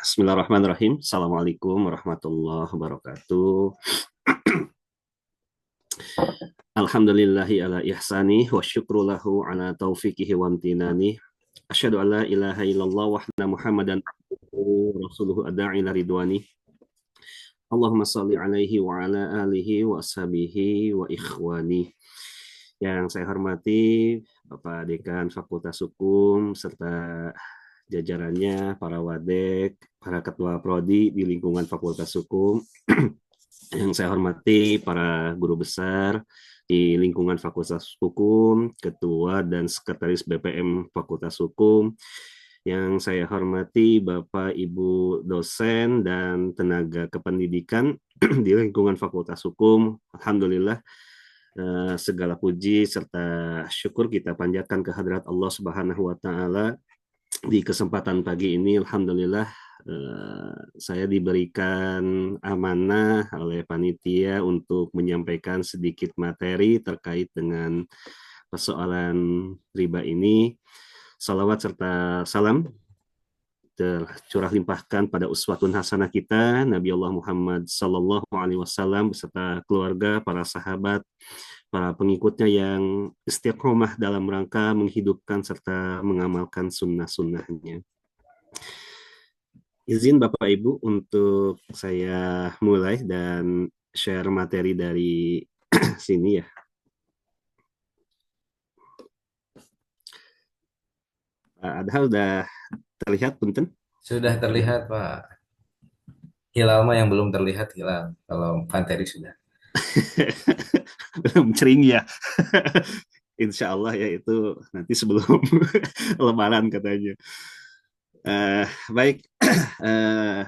Bismillahirrahmanirrahim. Assalamualaikum warahmatullahi wabarakatuh. Alhamdulillahi ala ihsani wa syukru lahu ala taufiqihi wa amtinani. Asyhadu an la ilaha illallah wa anna Muhammadan abduhu wa rasuluhu adda'i ila ridwani. Allahumma salli alaihi wa ala alihi wa ashabihi wa ikhwani. Yang saya hormati Bapak Dekan Fakultas Hukum serta jajarannya, para wadek, para ketua prodi di lingkungan Fakultas Hukum. Yang saya hormati para guru besar di lingkungan Fakultas Hukum, ketua dan sekretaris BPM Fakultas Hukum. Yang saya hormati Bapak Ibu dosen dan tenaga kependidikan di lingkungan Fakultas Hukum. Alhamdulillah, segala puji serta syukur kita panjatkan kehadirat Allah Subhanahu wa taala. Di kesempatan pagi ini, alhamdulillah, saya diberikan amanah oleh panitia untuk menyampaikan sedikit materi terkait dengan persoalan riba ini. Salawat serta salam tercurah limpahkan pada uswatun hasanah kita, Nabi Allah Muhammad Sallallahu Alaihi Wasallam beserta keluarga, para sahabat, para pengikutnya yang istiqomah dalam rangka menghidupkan serta mengamalkan sunnah-sunnahnya. Izin Bapak Ibu untuk saya mulai dan share materi dari sini ya. Padahal udah terlihat, punten? Sudah terlihat, Pak. Hilal mah yang belum terlihat hilal. Kalau materi sudah. Belum cering ya. Insya Allah ya itu nanti sebelum Lebaran katanya. Baik,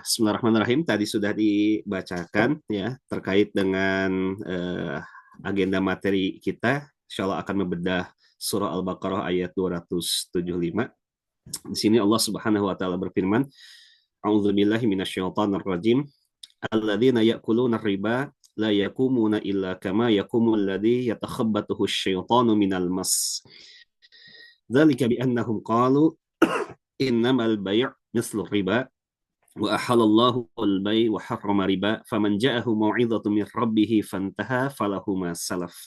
Bismillahirrahmanirrahim. Tadi sudah dibacakan ya terkait dengan agenda materi kita. Insya Allah akan membedah surah Al-Baqarah ayat 275. Di sini Allah Subhanahu wa taala berfirman, A'udzubillahi minasyaitonir rajim. Alladzina ya'kuluna riba la yakumuna illa kama yakumul ladzi yatakhabbathu asyaitanu minal mas. Dzalika bi annahum qalu innamal bay' mislu riba wa ahalallahu al-bay' wa harrama riba faman ja'ahu mau'izatun min rabbih fantaha falahu ma salaf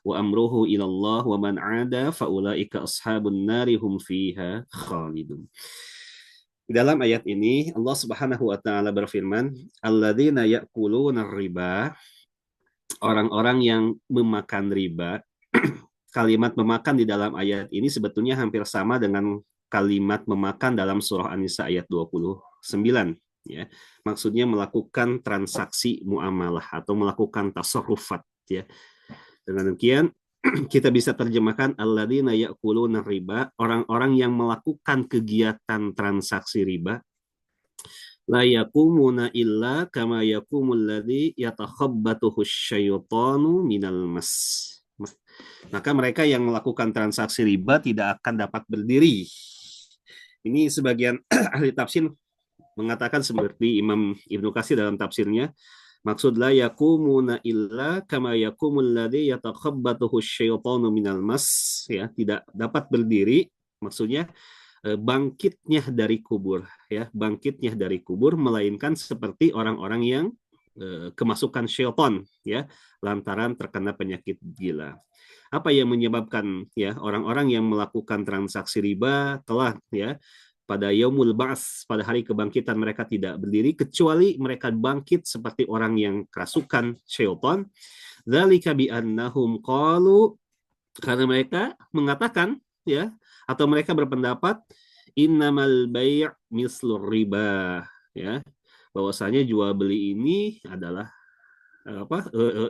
wa amruhu ila Allah wa man 'ada fa ulaika ashabun nari hum fiha khalidun. Di dalam ayat ini Allah Subhanahu wa taala berfirman, alladzina ya'kuluna riba, orang-orang yang memakan riba. Kalimat memakan di dalam ayat ini sebetulnya hampir sama dengan kalimat memakan dalam surah An-Nisa ayat 29 ya. Maksudnya melakukan transaksi muamalah atau melakukan tasarrufat ya. Dengan demikian kita bisa terjemahkan alladzina ya'kuluna riba, orang-orang yang melakukan kegiatan transaksi riba, la yakumuna illa kama yakumul ladzi yatakhabbathu syaitanu minal mas. Maka mereka yang melakukan transaksi riba tidak akan dapat berdiri. Ini sebagian ahli tafsir mengatakan seperti Imam Ibnu Katsir dalam tafsirnya, maksud la yakumuna illa kama yakumul ladzi yatakhabbathu syaitanu minal mas, ya, tidak dapat berdiri, maksudnya bangkitnya dari kubur ya, bangkitnya dari kubur melainkan seperti orang-orang yang kemasukan syaitan ya, lantaran terkena penyakit gila. Apa yang menyebabkan ya orang-orang yang melakukan transaksi riba telah ya pada yaumul ba'ats, pada hari kebangkitan mereka tidak berdiri kecuali mereka bangkit seperti orang yang kerasukan syaitan. Dzalika bi annahum qalu, karena mereka mengatakan ya, atau mereka berpendapat innamal bai' mislur riba ya, bahwasanya jual beli ini adalah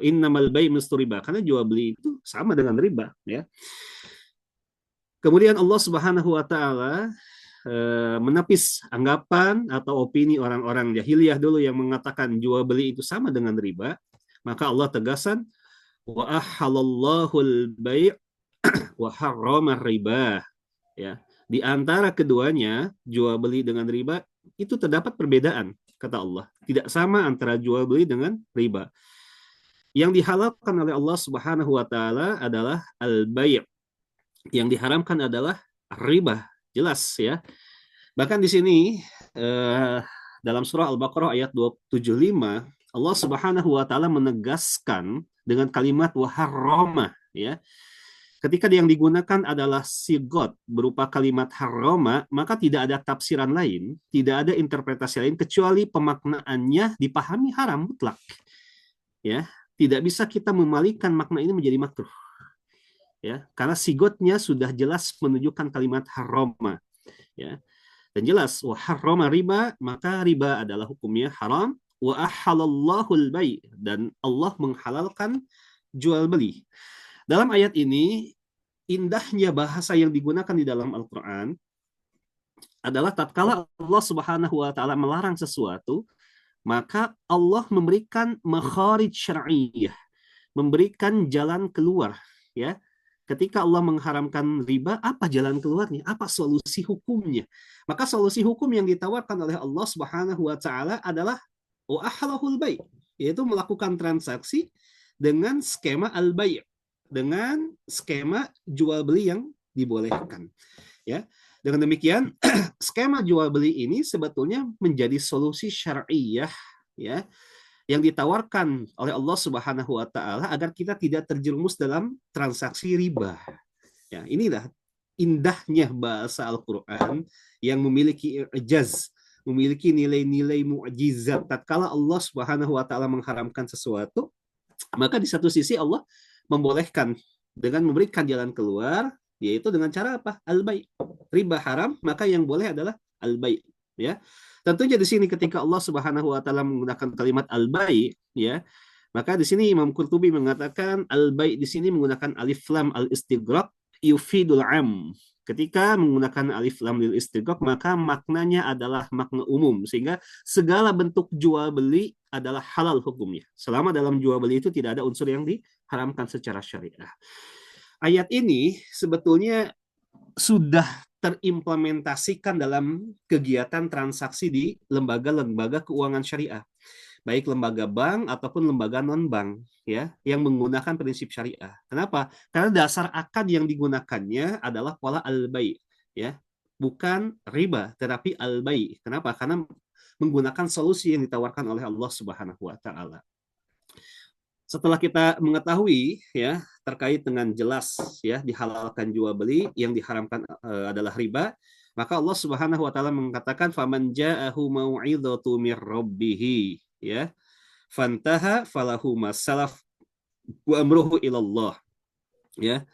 innamal bai' mislur riba, karena jual beli itu sama dengan riba ya. Kemudian Allah Subhanahu wa taala menepis anggapan atau opini orang-orang jahiliyah dulu yang mengatakan jual beli itu sama dengan riba. Maka Allah tegaskan wa ahallallahu al-bai' wa harrama riba ya. Di antara keduanya, jual beli dengan riba itu terdapat perbedaan, kata Allah. Tidak sama antara jual beli dengan riba. Yang dihalalkan oleh Allah Subhanahu wa taala adalah al-bai'. Yang diharamkan adalah riba. Jelas ya. Bahkan di sini eh, dalam surah Al-Baqarah ayat 275 Allah Subhanahu wa taala menegaskan dengan kalimat waharrama, ya. Ketika yang digunakan adalah sigot berupa kalimat harrama, maka tidak ada tafsiran lain, tidak ada interpretasi lain kecuali pemaknaannya dipahami haram mutlak. Ya, tidak bisa kita memalingkan makna ini menjadi makruh. Ya, karena sigotnya sudah jelas menunjukkan kalimat harrama. Ya, dan jelas wa harrama riba, maka riba adalah hukumnya haram, wa ahalallahu al-bai', dan Allah menghalalkan jual beli. Dalam ayat ini indahnya bahasa yang digunakan di dalam Al-Qur'an adalah tatkala Allah Subhanahu wa taala melarang sesuatu, maka Allah memberikan makharij syar'iyyah, memberikan jalan keluar, ya. Ketika Allah mengharamkan riba, apa jalan keluarnya? Apa solusi hukumnya? Maka solusi hukum yang ditawarkan oleh Allah Subhanahu wa taala adalah wa ahlahul bai', yaitu melakukan transaksi dengan skema al-bai', dengan skema jual beli yang dibolehkan, ya. Dengan demikian, skema jual beli ini sebetulnya menjadi solusi syariah, ya, yang ditawarkan oleh Allah Subhanahu wa taala agar kita tidak terjerumus dalam transaksi riba. Ya, inilah indahnya bahasa Al-Qur'an yang memiliki ijaz, memiliki nilai-nilai mukjizat. Tatkala Allah Subhanahu wa taala mengharamkan sesuatu, maka di satu sisi Allah membolehkan dengan memberikan jalan keluar, yaitu dengan cara apa? Al-bai'. Riba haram, maka yang boleh adalah al-bai', ya. Tentunya di sini ketika Allah Subhanahu wa taala menggunakan kalimat al-bai', ya, maka di sini Imam Qurtubi mengatakan al-bai' di sini menggunakan alif lam al-istighraq yufidul am. Ketika menggunakan alif lam lil istighraq, maka maknanya adalah makna umum, sehingga segala bentuk jual beli adalah halal hukumnya. Selama dalam jual beli itu tidak ada unsur yang diharamkan secara syariah. Ayat ini sebetulnya sudah terimplementasikan dalam kegiatan transaksi di lembaga-lembaga keuangan syariah, baik lembaga bank ataupun lembaga non-bank, ya, yang menggunakan prinsip syariah. Kenapa? Karena dasar akad yang digunakannya adalah pola al-bai', ya, bukan riba, tetapi al-bai'. Kenapa? Karena menggunakan solusi yang ditawarkan oleh Allah Subhanahu wa taala. Setelah kita mengetahui, ya, terkait dengan jelas, ya, dihalalkan jual beli, yang diharamkan adalah riba, maka Allah Subhanahu wa taala mengatakan faman ja'ahu mau'izatu mir rabbih, ya, fantaha falahu masalaf wa amruhu ilallah, ya.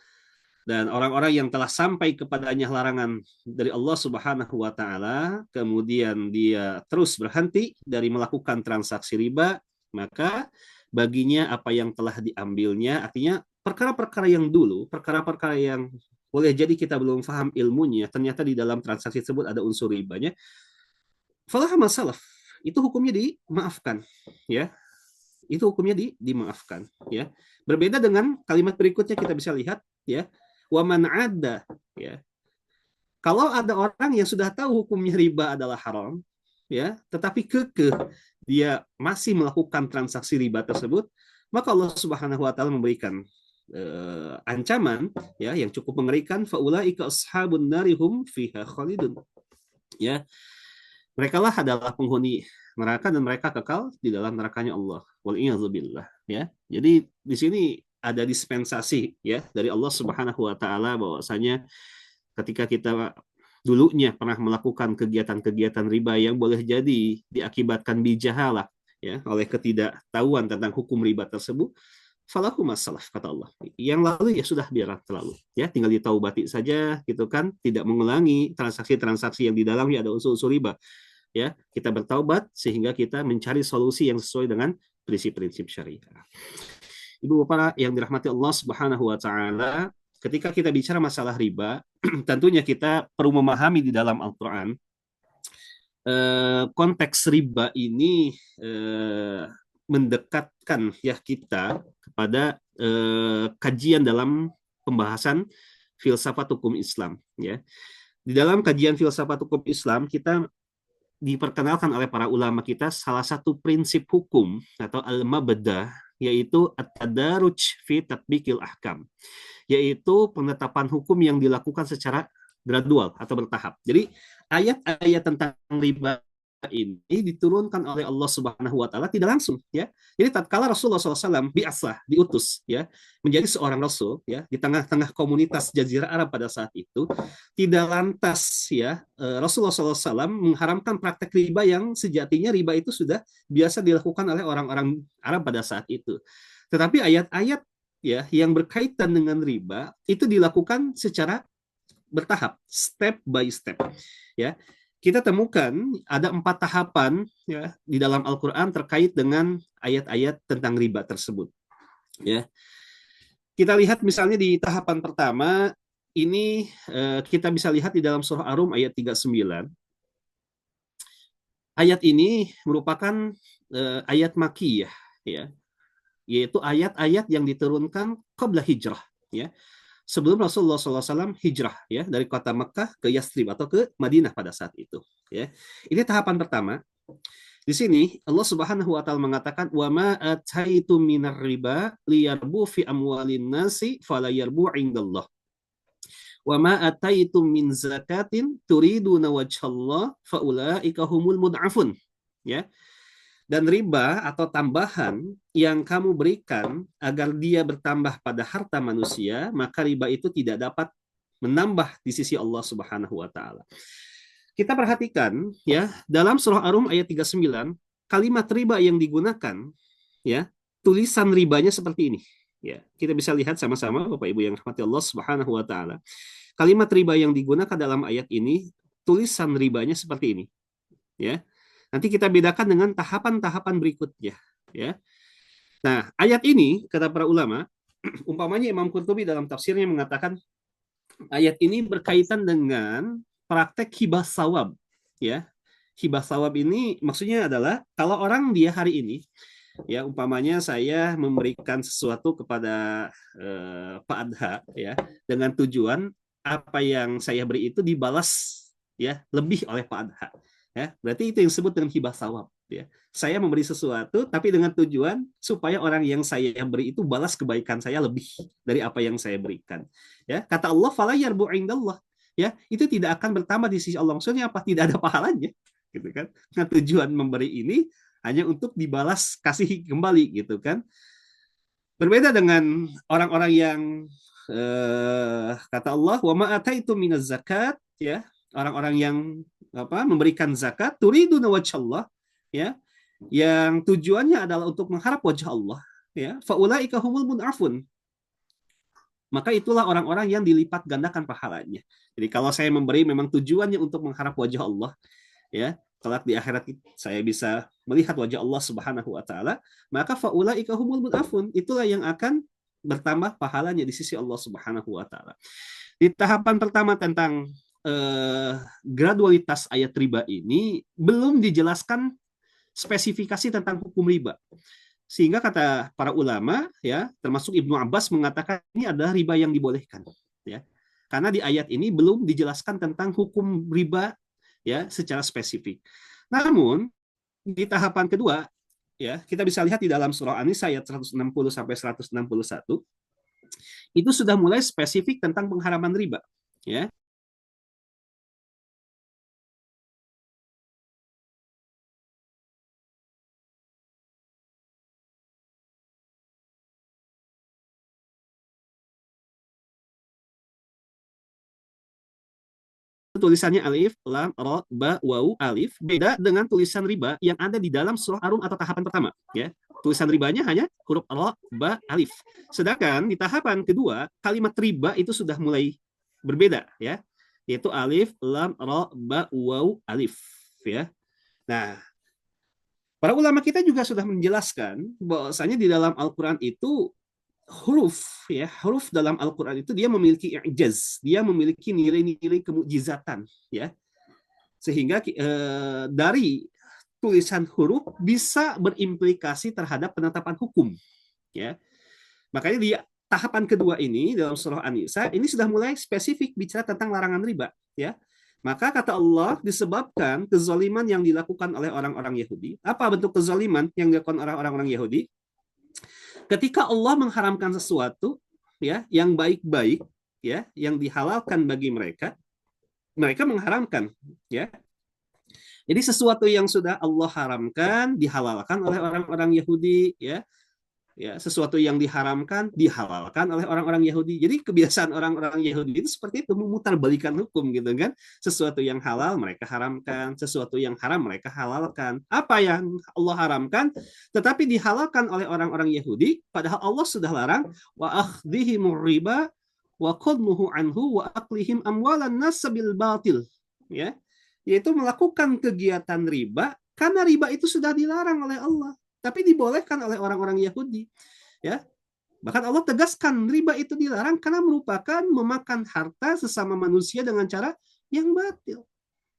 Dan orang-orang yang telah sampai kepadanya larangan dari Allah Subhanahu wa taala, kemudian dia terus berhenti dari melakukan transaksi riba, maka baginya apa yang telah diambilnya, artinya perkara-perkara yang dulu, perkara-perkara yang boleh jadi kita belum paham ilmunya, ternyata di dalam transaksi tersebut ada unsur ribanya, falah masalah, itu hukumnya dimaafkan, ya. Itu hukumnya dimaafkan, ya. Berbeda dengan kalimat berikutnya, kita bisa lihat, ya, waman ada, ya. Kalau ada orang yang sudah tahu hukumnya riba adalah haram, ya, tetapi kekeh dia masih melakukan transaksi riba tersebut, maka Allah Subhanahu wa taala memberikan ancaman, ya, yang cukup mengerikan, faulaika ashabun narihum fiha khalidun, ya. Mereka lah adalah penghuni neraka dan mereka kekal di dalam nerakanya Allah. Wal'iyadzubillah, ya. Jadi di sini ada dispensasi, ya, dari Allah Subhanahu wa taala bahwasanya ketika kita dulunya pernah melakukan kegiatan-kegiatan riba yang boleh jadi diakibatkan bijahalah, ya, oleh ketidaktahuan tentang hukum riba tersebut, falahu masalah, kata Allah. Yang lalu ya sudah, biarlah terlalu, ya, tinggal ditaubati saja, gitu kan, tidak mengulangi transaksi-transaksi yang di dalamnya ada unsur-unsur riba, ya. Kita bertaubat sehingga kita mencari solusi yang sesuai dengan prinsip-prinsip syariah. Ibu bapak yang dirahmati Allah Subhanahu wa taala, ketika kita bicara masalah riba, tentunya kita perlu memahami di dalam Al-Qur'an konteks riba ini mendekatkan, ya, kita kepada kajian dalam pembahasan filsafat hukum Islam, ya. Di dalam kajian filsafat hukum Islam, kita diperkenalkan oleh para ulama kita salah satu prinsip hukum atau al-mabda, yaitu at-tadaruj fi tatbiqil ahkam, yaitu penetapan hukum yang dilakukan secara gradual atau bertahap. Jadi ayat-ayat tentang riba ini diturunkan oleh Allah Subhanahu wa taala tidak langsung ya. Jadi tatkala Rasulullah SAW biasah diutus ya menjadi seorang rasul ya di tengah-tengah komunitas jazirah Arab pada saat itu tidak lantas ya Rasulullah SAW mengharamkan praktek riba yang sejatinya riba itu sudah biasa dilakukan oleh orang-orang Arab pada saat itu. Tetapi ayat-ayat ya yang berkaitan dengan riba itu dilakukan secara bertahap, step by step. Ya, kita temukan ada 4 tahapan ya di dalam Al-Quran terkait dengan ayat-ayat tentang riba tersebut. Ya, kita lihat misalnya di tahapan pertama ini kita bisa lihat di dalam surah Ar-Rum ayat 39. Ayat ini merupakan ayat makiyah ya, yaitu ayat-ayat yang diturunkan qabla hijrah ya, sebelum Rasulullah SAW hijrah ya dari kota Mekah ke Yastrib atau ke Madinah pada saat itu ya. Ini tahapan pertama. Di sini Allah Subhanahu wa taala mengatakan wa ma ataitu minar riba liyarbu fi amwalin nasi fala yarbu indallah. Wa ma ataitu min zakatin turiduna wajhallah faulaika humul mud'afun ya. Dan riba atau tambahan yang kamu berikan agar dia bertambah pada harta manusia, maka riba itu tidak dapat menambah di sisi Allah Subhanahu wa taala. Kita perhatikan ya, dalam surah Ar-Rum ayat 39, kalimat riba yang digunakan ya, tulisan ribanya seperti ini. Ya, kita bisa lihat sama-sama Bapak Ibu yang rahmati Allah Subhanahu wa taala. Kalimat riba yang digunakan dalam ayat ini, tulisan ribanya seperti ini. Ya. Nanti kita bedakan dengan tahapan-tahapan berikutnya, ya. Nah, ayat ini kata para ulama, umpamanya Imam Qurtubi dalam tafsirnya mengatakan ayat ini berkaitan dengan praktek hibah sawab, ya. Hibah sawab ini maksudnya adalah kalau orang dia hari ini, ya umpamanya saya memberikan sesuatu kepada Pak Adha, ya, dengan tujuan apa yang saya beri itu dibalas ya lebih oleh Pak Adha. Ya, berarti itu yang disebut dengan hibah sawab. Ya. Saya memberi sesuatu, tapi dengan tujuan supaya orang yang saya beri itu balas kebaikan saya lebih dari apa yang saya berikan. Ya, kata Allah, "Fala yarbu indallah." Ya, itu tidak akan bertambah di sisi Allah. Maksudnya apa? Tidak ada pahalanya, gitu kan? Nah, tujuan memberi ini hanya untuk dibalas kasih kembali, gitu kan? Berbeda dengan orang-orang yang kata Allah, "Wa ma ataitum minaz zakat." Ya, orang-orang yang memberikan zakat turiduna wajhallah ya yang tujuannya adalah untuk mengharap wajah Allah ya faulaika humul munafun, maka itulah orang-orang yang dilipat gandakan pahalanya. Jadi kalau saya memberi memang tujuannya untuk mengharap wajah Allah ya, kelak di akhirat saya bisa melihat wajah Allah Subhanahu wa taala, maka faulaika humul munafun, itulah yang akan bertambah pahalanya di sisi Allah Subhanahu wa taala. Di tahapan pertama tentang gradualitas ayat riba ini belum dijelaskan spesifikasi tentang hukum riba. Sehingga kata para ulama ya, termasuk Ibnu Abbas mengatakan ini adalah riba yang dibolehkan ya. Karena di ayat ini belum dijelaskan tentang hukum riba ya secara spesifik. Namun di tahapan kedua ya, kita bisa lihat di dalam surah An-Nisa ayat 160 sampai 161 itu sudah mulai spesifik tentang pengharaman riba ya. Tulisannya alif, lam, ro, ba, waw, alif beda dengan tulisan riba yang ada di dalam surah Ar-Rum atau tahapan pertama ya. Tulisan ribanya hanya huruf ro, ba, alif. Sedangkan di tahapan kedua kalimat riba itu sudah mulai berbeda ya, yaitu alif, lam, ro, ba, waw, alif ya. Nah, para ulama kita juga sudah menjelaskan bahwasanya di dalam Al-Qur'an itu huruf dalam Al-Quran itu dia memiliki i'jaz, dia memiliki nilai-nilai kemujizatan ya, sehingga dari tulisan huruf bisa berimplikasi terhadap penetapan hukum ya. Makanya di tahapan kedua ini dalam surah An-Nisa ini sudah mulai spesifik bicara tentang larangan riba ya. Maka kata Allah, disebabkan kezaliman yang dilakukan oleh orang-orang Yahudi. Apa bentuk kezaliman yang dilakukan oleh orang-orang Yahudi? Ketika Allah mengharamkan sesuatu ya yang baik-baik ya yang dihalalkan bagi mereka, mereka mengharamkan, ya. Jadi sesuatu yang sudah Allah haramkan dihalalkan oleh orang-orang Yahudi, ya. Ya, sesuatu yang diharamkan dihalalkan oleh orang-orang Yahudi. Jadi kebiasaan orang-orang Yahudi itu seperti itu, memutarbalikan hukum gitu kan. Sesuatu yang halal mereka haramkan, sesuatu yang haram mereka halalkan. Apa yang Allah haramkan tetapi dihalalkan oleh orang-orang Yahudi, padahal Allah sudah larang, wa akhdhihimur riba wa qadmuhu anhu wa aklihim amwalan nas bil batil. Ya, yaitu melakukan kegiatan riba karena riba itu sudah dilarang oleh Allah tapi dibolehkan oleh orang-orang Yahudi, ya. Bahkan Allah tegaskan riba itu dilarang karena merupakan memakan harta sesama manusia dengan cara yang batil.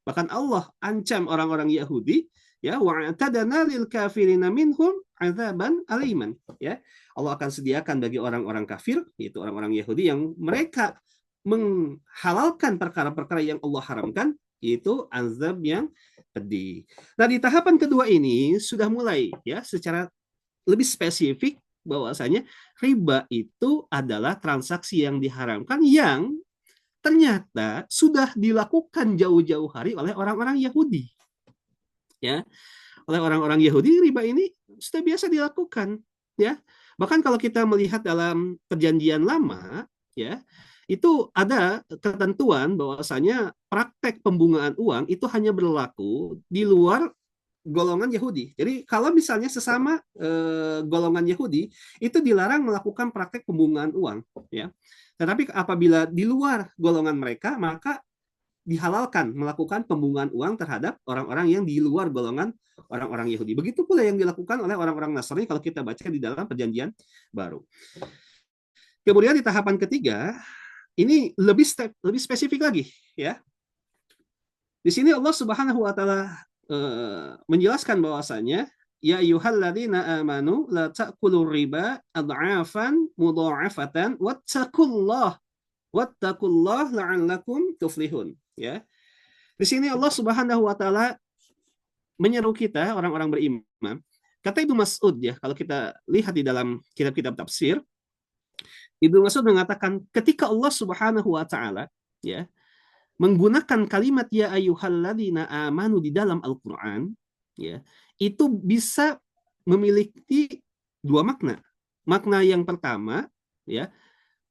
Bahkan Allah ancam orang-orang Yahudi, ya, wa'tadana lil kafirina minhum azaban aliman, ya. Allah akan sediakan bagi orang-orang kafir, yaitu orang-orang Yahudi yang mereka menghalalkan perkara-perkara yang Allah haramkan, yaitu azab yang pedih. Nah, di tahapan kedua ini sudah mulai, ya, secara lebih spesifik bahwasanya riba itu adalah transaksi yang diharamkan yang ternyata sudah dilakukan jauh-jauh hari oleh orang-orang Yahudi, ya. Oleh orang-orang Yahudi riba ini sudah biasa dilakukan, ya. Bahkan kalau kita melihat dalam perjanjian lama, ya, itu ada ketentuan bahwasanya praktek pembungaan uang itu hanya berlaku di luar golongan Yahudi. Jadi kalau misalnya sesama golongan Yahudi itu dilarang melakukan praktek pembungaan uang, ya. Tetapi apabila di luar golongan mereka, maka dihalalkan melakukan pembungaan uang terhadap orang-orang yang di luar golongan orang-orang Yahudi. Begitu pula yang dilakukan oleh orang-orang Nasrani kalau kita baca di dalam perjanjian baru. Kemudian di tahapan ketiga, ini lebih spesifik lagi, ya. Di sini Allah Subhanahu wa taala menjelaskan bahwasanya ya ayyuhalladzina amanu la ta'kulur riba ad'afan mudha'afatan wattaqullah la'allakum tuflihun, ya. Di sini Allah Subhanahu wa taala menyeru kita orang-orang beriman. Kata Ibnu Mas'ud, ya, kalau kita lihat di dalam kitab-kitab tafsir, Ibnu Mas'ud mengatakan ketika Allah Subhanahu wa taala, ya, menggunakan kalimat ya ayyuhalladzina amanu di dalam Al-Qur'an, ya, itu bisa memiliki dua makna. Makna yang pertama, ya,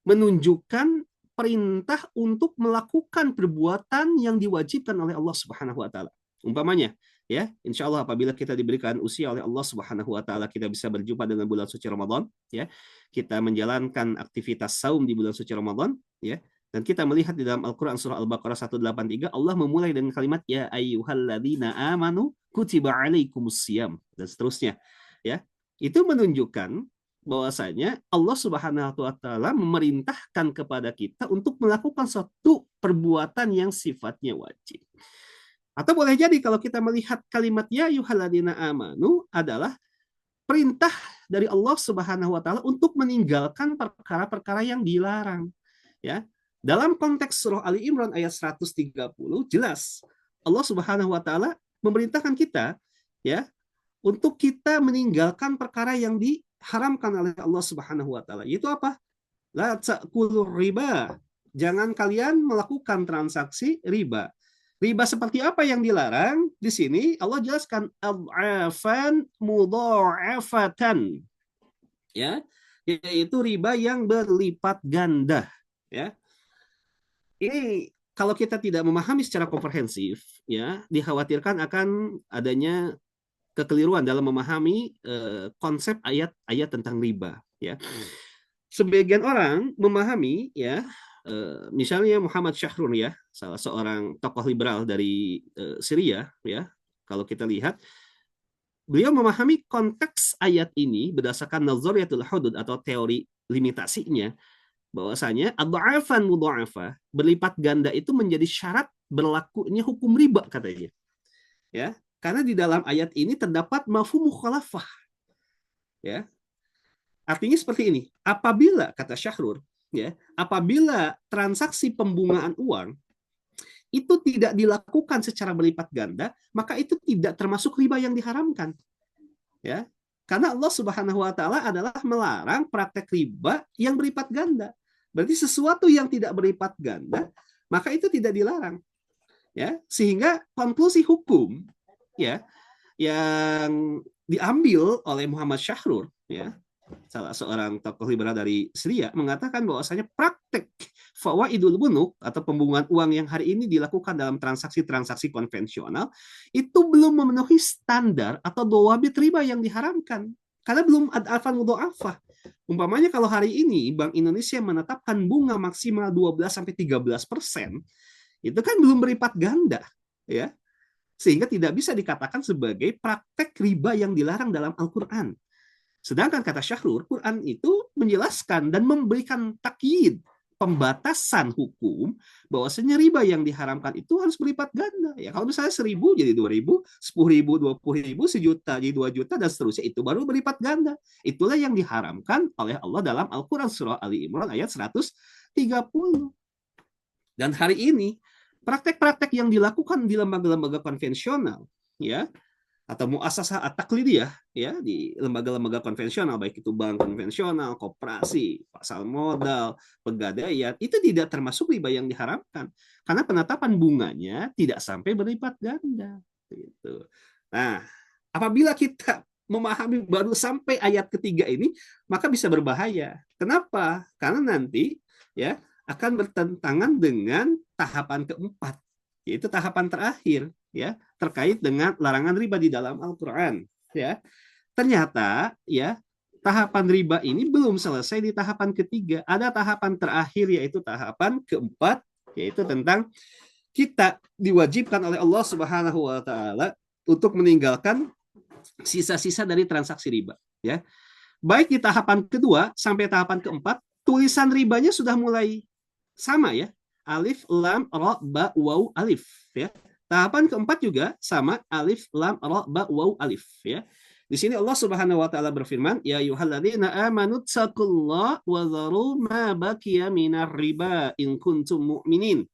menunjukkan perintah untuk melakukan perbuatan yang diwajibkan oleh Allah Subhanahu wa taala. Umpamanya, ya, insya Allah apabila kita diberikan usia oleh Allah Subhanahu wa taala, kita bisa berjumpa dengan bulan suci Ramadan, ya. Kita menjalankan aktivitas saum di bulan suci Ramadan, ya. Dan kita melihat di dalam Al-Qur'an surah Al-Baqarah 183 Allah memulai dengan kalimat ya ayyuhalladzina amanu kutiba alaikumusiyam dan seterusnya, ya. Itu menunjukkan bahwasanya Allah Subhanahu wa taala memerintahkan kepada kita untuk melakukan suatu perbuatan yang sifatnya wajib. Atau boleh jadi kalau kita melihat kalimat ya ayyuhalladzina amanu adalah perintah dari Allah Subhanahu wa taala untuk meninggalkan perkara-perkara yang dilarang, ya. Dalam konteks surah Ali Imran ayat 130 jelas Allah Subhanahu wa taala memerintahkan kita, ya, untuk kita meninggalkan perkara yang diharamkan oleh Allah Subhanahu wa taala. Yaitu apa? La ta'kulur riba. Jangan kalian melakukan transaksi riba. Riba seperti apa yang dilarang? Di sini Allah jelaskan ad'afan mudha'afatan. Ya, yaitu riba yang berlipat ganda, ya. Ini kalau kita tidak memahami secara komprehensif, ya, dikhawatirkan akan adanya kekeliruan dalam memahami konsep ayat-ayat tentang riba, ya. Sebagian orang memahami, ya, misalnya Muhammad Syahrun, ya, salah seorang tokoh liberal dari Syria, ya. Kalau kita lihat, beliau memahami konteks ayat ini berdasarkan nazariyatul hudud atau teori limitasinya, bahwasanya adha'afan mudha'afah, berlipat ganda itu menjadi syarat berlakunya hukum riba katanya. Ya, karena di dalam ayat ini terdapat mafhum mukhalafah. Ya. Artinya seperti ini, apabila kata Syahrur, ya, apabila transaksi pembungaan uang itu tidak dilakukan secara berlipat ganda, maka itu tidak termasuk riba yang diharamkan. Ya. Karena Allah Subhanahu wa taala adalah melarang praktek riba yang berlipat ganda. Berarti sesuatu yang tidak berlipat ganda, maka itu tidak dilarang. ya, sehingga konklusi hukum ya yang diambil oleh Muhammad Syahrur, ya, salah seorang tokoh liberal dari Syria, mengatakan bahwasanya praktek fawaidul bunuk atau pembunguan uang yang hari ini dilakukan dalam transaksi-transaksi konvensional itu belum memenuhi standar atau dawabit riba yang diharamkan karena belum ada alfan mudha'afah. Umpamanya kalau hari ini Bank Indonesia menetapkan bunga maksimal 12-13%, itu kan belum berlipat ganda, ya, sehingga tidak bisa dikatakan sebagai praktek riba yang dilarang dalam Al-Quran. Sedangkan kata Syahrul, Quran itu menjelaskan dan memberikan takyid, pembatasan hukum, bahwasanya riba yang diharamkan itu harus berlipat ganda. Ya, kalau misalnya 1.000 jadi 2.000, 10.000, 20.000, sejuta jadi 2 juta, dan seterusnya, itu baru berlipat ganda. Itulah yang diharamkan oleh Allah dalam Al-Quran surah Ali Imran ayat 130. Dan hari ini, praktek-praktek yang dilakukan di lembaga-lembaga konvensional, ya, atau muasasah at-taklidiyah, ya, di lembaga-lembaga konvensional, baik itu bank konvensional, koperasi, pasar modal, pegadaian, itu tidak termasuk riba yang diharamkan karena penetapan bunganya tidak sampai berlipat ganda gitu. Nah, apabila kita memahami baru sampai ayat ketiga ini, maka bisa berbahaya. Kenapa? Karena nanti, ya, akan bertentangan dengan tahapan keempat, yaitu tahapan terakhir, ya, terkait dengan larangan riba di dalam Al-Qur'an, ya. Ternyata, ya, tahapan riba ini belum selesai di tahapan ketiga. Ada tahapan terakhir, yaitu tahapan keempat, yaitu tentang kita diwajibkan oleh Allah Subhanahu wa taala untuk meninggalkan sisa-sisa dari transaksi riba, ya. Baik di tahapan kedua sampai tahapan keempat, tulisan ribanya sudah mulai sama, ya. Alif, lam, ra, ba, waw, alif, ya. Tahapan keempat juga sama, alif, lam, ra, ba, waw, alif, ya. Di sini Allah Subhanahu wa taala berfirman, ya ayyuhalladzina amanu taqullaha wa dharu ma baqiya minar riba in kuntum mu'minin.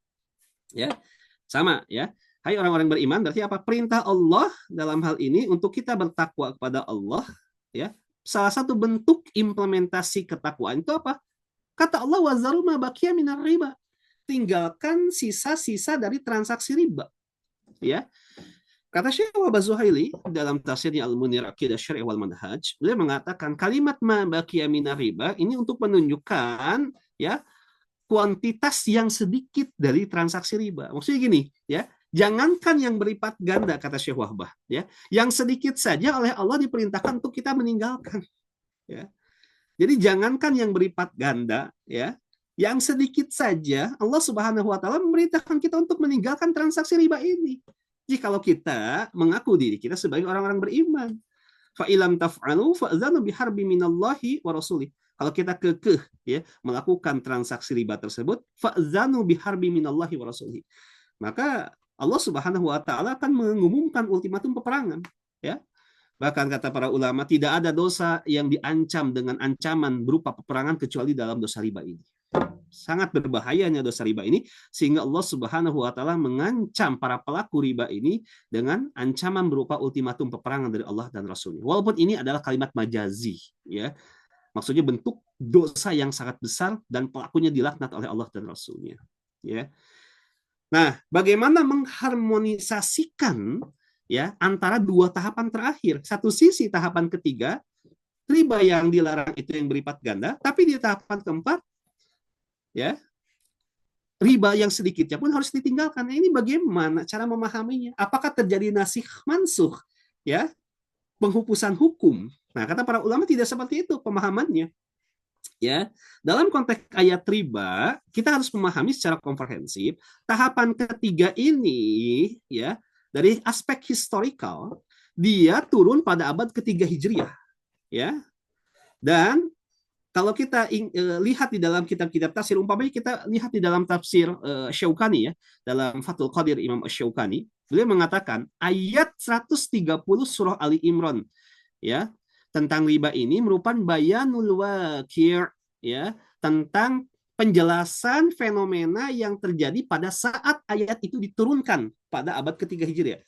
Ya. Sama, ya. Hai orang-orang beriman, berarti apa? Perintah Allah dalam hal ini untuk kita bertakwa kepada Allah, ya. Salah satu bentuk implementasi ketakwaan itu apa? Kata Allah, wazaru ma baqiya minar riba. Tinggalkan sisa-sisa dari transaksi riba, ya. Kata Syekh Wahbah Zuhaili dalam tafsirnya Al-Munir Aqidah Syar'i wal Manhaj, beliau mengatakan kalimat ma baqiya minar riba ini untuk menunjukkan, ya, kuantitas yang sedikit dari transaksi riba. Maksudnya gini, ya, jangankan yang berlipat ganda, kata Syekh Wahbah, ya, yang sedikit saja oleh Allah diperintahkan untuk kita meninggalkan, ya. Jadi jangankan yang berlipat ganda, ya, yang sedikit saja Allah Subhanahu wa taala memerintahkan kita untuk meninggalkan transaksi riba ini. Jikalau kita mengaku diri kita sebagai orang-orang beriman. Fa ilam taf'alu fa'zanu biharbi minallahi wa rasulih. Kalau kita kekeh, ya, melakukan transaksi riba tersebut, fa'zanu biharbi minallahi wa rasulih, maka Allah Subhanahu wa taala akan mengumumkan ultimatum peperangan, ya. Bahkan kata para ulama, tidak ada dosa yang diancam dengan ancaman berupa peperangan kecuali dalam dosa riba ini. Sangat berbahayanya dosa riba ini, sehingga Allah Subhanahu wa taala mengancam para pelaku riba ini dengan ancaman berupa ultimatum peperangan dari Allah dan Rasulnya. Walaupun ini adalah kalimat majazi, ya. Maksudnya bentuk dosa yang sangat besar dan pelakunya dilaknat oleh Allah dan Rasulnya, ya. Nah, bagaimana mengharmonisasikan, ya, antara dua tahapan terakhir? Satu sisi tahapan ketiga, riba yang dilarang itu yang berlipat ganda, tapi di tahapan keempat, ya, riba yang sedikitnya pun harus ditinggalkan. Nah, ini bagaimana cara memahaminya? Apakah terjadi nasikh mansukh, ya, penghupusan hukum? Nah, kata para ulama tidak seperti itu pemahamannya. Ya, dalam konteks ayat riba, kita harus memahami secara komprehensif tahapan ketiga ini, ya, dari aspek historikal, dia turun pada abad ketiga Hijriah, ya. Dan kalau kita lihat di dalam kitab-kitab tafsir, umpamanya kita lihat di dalam tafsir Syaukani, ya, dalam Fathul Qadir Imam Syaukani, beliau mengatakan ayat 130 surah Ali Imran, ya, tentang riba ini merupakan bayanul waqi', ya, tentang penjelasan fenomena yang terjadi pada saat ayat itu diturunkan pada abad ketiga Hijriah.